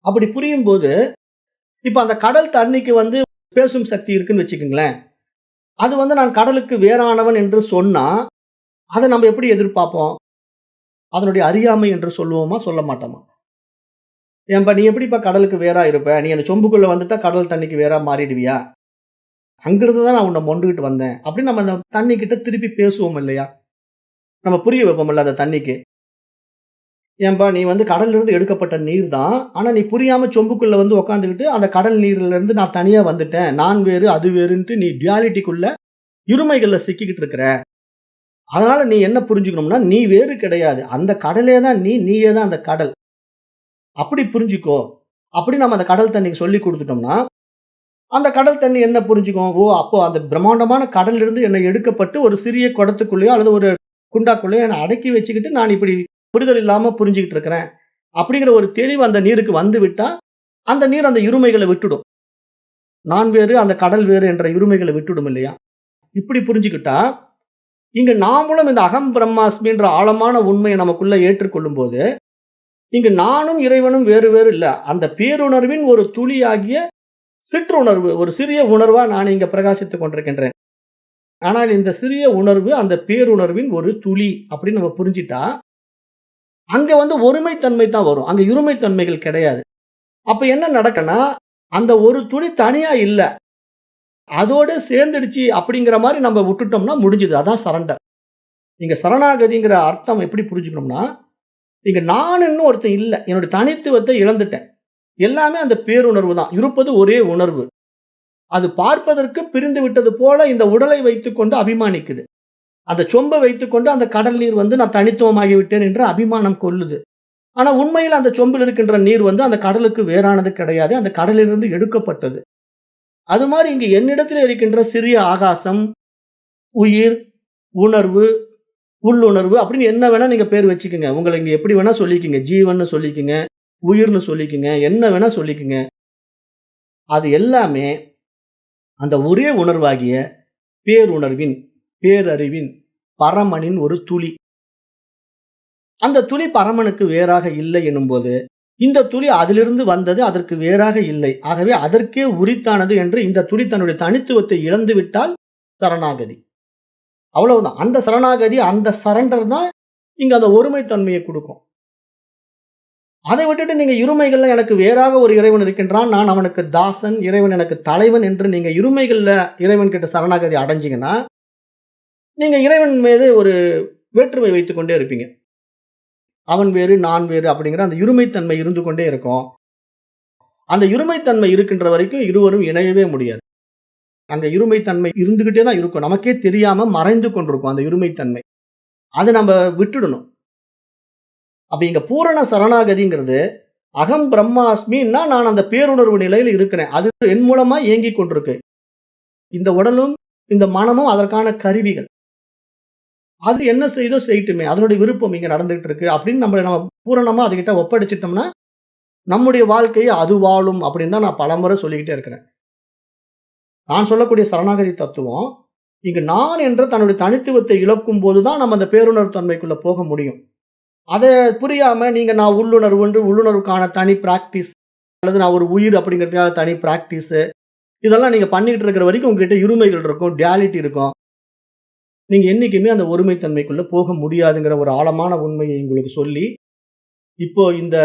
அப்படி புரியும்போது, இப்ப அந்த கடல் தண்ணிக்கு பேசும் சக்தி இருக்குன்னு வச்சுக்கங்களேன். அது நான் கடலுக்கு வேறானவன் என்று சொன்னா, அத நம்ம எப்படி எதிர்பார்ப்போம்? அதனுடைய அறியாமை என்று சொல்லுவோமா? சொல்ல மாட்டோமா? ஏன்பா நீ எப்படிப்பா கடலுக்கு வேறா இருப்ப? நீ அந்த சொம்புக்குள்ள வந்துட்டா கடல் தண்ணிக்கு வேறா மாறிடுவியா? அங்கிருந்து தான் நான் உன்ன மொண்டுகிட்டு வந்தேன். அப்படின்னு நம்ம அந்த தண்ணி கிட்ட திருப்பி பேசுவோம் இல்லையா? நம்ம புரிய வைப்போம்ல அந்த தண்ணிக்கு. ஏன்பா நீ கடல்ல இருந்து எடுக்கப்பட்ட நீர் தான். ஆனா நீ புரியாம சொம்புக்குள்ள உட்கார்ந்துகிட்டு அந்த கடல் நீர்ல இருந்து நான் தனியா வந்துட்டேன். நான் வேறு, அது வேறுன்ட்டு நீ டுயாலிட்டிக்குள்ள இருமைகள்ல சிக்கிக்கிட்டு இருக்கிற. அதனால நீ என்ன புரிஞ்சுக்கணும்னா, நீ வேறு கிடையாது. அந்த கடலே தான் நீ, நீயே தான் அந்த கடல். அப்படி புரிஞ்சுக்கோ. அப்படி நம்ம அந்த கடல் தண்ணிக்கு சொல்லிக் குடுத்துட்டோம்னா, அந்த கடல் தண்ணி என்ன புரிஞ்சுக்கும்? ஓ! அப்போ அந்த பிரம்மாண்டமான கடல்ல இருந்து என்னை எடுக்கப்பட்டு ஒரு சிறிய குடத்துக்குள்ளேயோ அல்லது ஒரு குண்டாக்குள்ளேயோ என்ன அடக்கி வச்சுக்கிட்டு நான் இப்படி புரிதல் இல்லாம புரிஞ்சுகிட்டு இருக்கிறேன். அப்படிங்கிற ஒரு தெளிவு அந்த நீருக்கு வந்துவிட்டா, அந்த நீர் அந்த இருமைகள விட்டுடும். நான் வேறு, அந்த கடல் வேறு என்ற இருமைகள விட்டுடும் இல்லையா? இப்படி புரிஞ்சுக்கிட்டா, இங்க நாமளும் இந்த அகம் பிரம்மாஸ்மின்ற ஆழமான உண்மைய நமக்குள்ள ஏற்றுக்கொள்ளும்போது, இங்கு நானும் இறைவனும் வேறு வேறு இல்ல. அந்த பேருணர்வின் ஒரு துளியாகிய சிற்றுணர்வு, ஒரு சிறிய உணர்வா நான் இங்க பிரகாசித்துக் கொண்டிருக்கின்றேன். ஆனால் இந்த சிறிய உணர்வு அந்த பேருணர்வின் ஒரு துளி அப்படின்னு நம்ம புரிஞ்சிட்டா, அங்க ஒருமைத்தன்மை தான் வரும். அங்க இருமைத்தன்மைகள் கிடையாது. அப்ப என்ன நடக்குன்னா, அந்த ஒரு துளி தனியா இல்ல. அதோட சேர்ந்துடுச்சு அப்படிங்கிற மாரி நம்ம விட்டுட்டோம்னா முடிஞ்சுது. அதான் சரண்டர். இங்க சரணாகதிங்கிற அர்த்தம் எப்படி புரிஞ்சுக்கணும்னா, இங்க நானுன்னு ஒருத்தன் இல்ல. என்னுடைய தனித்துவத்தை இழந்துட்டேன். எல்லாமே அந்த பேருணர்வு தான். இருப்பது ஒரே உணர்வு. அது பார்ப்பதற்கு பிரிந்து விட்டது போல இந்த உடலை வைத்துக்கொண்டு அபிமானிக்குது. அந்த சொம்ப வைத்துக்கொண்டு அந்த கடல் நீர் நான் தனித்துவமாகி விட்டேன் என்று அபிமானம் கொள்ளுது. ஆனா உண்மையில் அந்த சொம்பில் இருக்கின்ற நீர் அந்த கடலுக்கு வேறானது கிடையாது. அந்த கடலிலிருந்து எடுக்கப்பட்டது. அது மாரி இங்கு என்னிடத்திலே இருக்கின்ற சிறிய ஆகாசம், உயிர், உணர்வு, உள்ளுணர்வு அப்படின்னு என்ன வேணா நீங்க பேர் வச்சுக்கங்க. உங்கள இங்க எப்படி வேணா சொல்லிக்கங்க. ஜீவன்னு சொல்லிக்கங்க, உயிர்ன்னு சொல்லிக்கங்க, என்ன வேணா சொல்லிக்கங்க. அது எல்லாமே அந்த ஒரே உணர்வாகிய பேருணர்வின், பேரறிவின், பரமனின் ஒரு துளி. அந்த துளி பரமனுக்கு வேறாக இல்லை எனும்போது, இந்த துளி அதிலிருந்து வந்தது அதற்கு வேறாக இல்லை. ஆகவே அதற்கே உரித்தானது என்று இந்த துளி தன்னுடைய தனித்துவத்தை இழந்துவிட்டால் சரணாகதி. அவ்வளவுதான். அந்த சரணாகதி, அந்த சரண்டர் தான் இங்க அந்த ஒருமைத்தன்மையை குடுக்கும். அதை விட்டுட்டு நீங்க இருமைகள்ல எனக்கு வேறாக ஒரு இறைவன் இருக்கின்றான். நான் அவனுக்கு தாசன், இறைவன் எனக்கு தலைவன் என்று நீங்க இருமைகள்ல இறைவன் கிட்ட சரணாகதி அடைஞ்சீங்கன்னா, நீங்க இறைவன் மீது ஒரு வேற்றுமை வைத்துக் கொண்டே இருப்பீங்க. அவன் வேறு, நான் வேறு அப்படிங்கிற அந்த இருமைத்தன்மை இருந்து கொண்டே இருக்கும். அந்த இருமைத்தன்மை இருக்கின்ற வரைக்கும் இருவரும் இணையவே முடியாது. அங்க இருமைத்தன்மை இருந்துகிட்டே தான் இருக்கும். நமக்கே தெரியாம மறைந்து கொண்டிருக்கும் அந்த இருமைத்தன்மை. அதை நம்ம விட்டுடணும். அப்ப இங்க பூரண சரணாகதிங்கிறது அகம் பிரம்மாஸ்மின்னா நான் அந்த பேருணர்வு நிலையில இருக்கிறேன். அது என் மூலமா இயங்கிக் கொண்டிருக்கு. இந்த உடலும் இந்த மனமும் அதற்கான கருவிகள். அது என்ன செய்தோ செய்யட்டுமே. அதனுடைய விருப்பம் இங்க நடந்துகிட்டு இருக்கு அப்படின்னு நம்ம பூரணமா அதுகிட்ட ஒப்படைச்சிட்டோம்னா, நம்முடைய வாழ்க்கையை அது வாழும் அப்படின்னு தான் நான் பலமுறை சொல்லிக்கிட்டே இருக்கிறேன். நான் சொல்லக்கூடிய சரணாகதி தத்துவம், இங்கு நான் என்ற தன்னுடைய தனித்துவத்தை இழக்கும் போது தான் நம்ம அந்த பேருணர்வு தன்மைக்குள்ள போக முடியும். அத புரியாம நீங்க நான் உள்ளுணர்வுக்கான தனி பிராக்டிஸ் அல்லது நான் ஒரு உயிர் அப்படிங்கிறதுக்காக தனி பிராக்டிஸ் இதெல்லாம் நீங்க பண்ணிட்டு இருக்கிற வரைக்கும் உங்ககிட்ட இருமைகள் இருக்கும், டுயாலிட்டி இருக்கும். நீங்க என்னைக்குமே அந்த ஒருமைத்தன்மைக்குள்ள போக முடியாதுங்கிற ஒரு ஆழமான உண்மையை உங்களுக்கு சொல்லி, இப்போ இந்த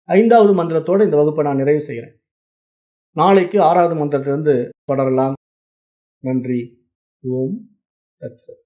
5வது மந்திரத்தோட இந்த வகுப்பை நான் நிறைவு செய்கிறேன். நாளைக்கு 6வது மந்திரத்திலிருந்து தொடரலாம். நன்றி. ஓம் தத் சத்.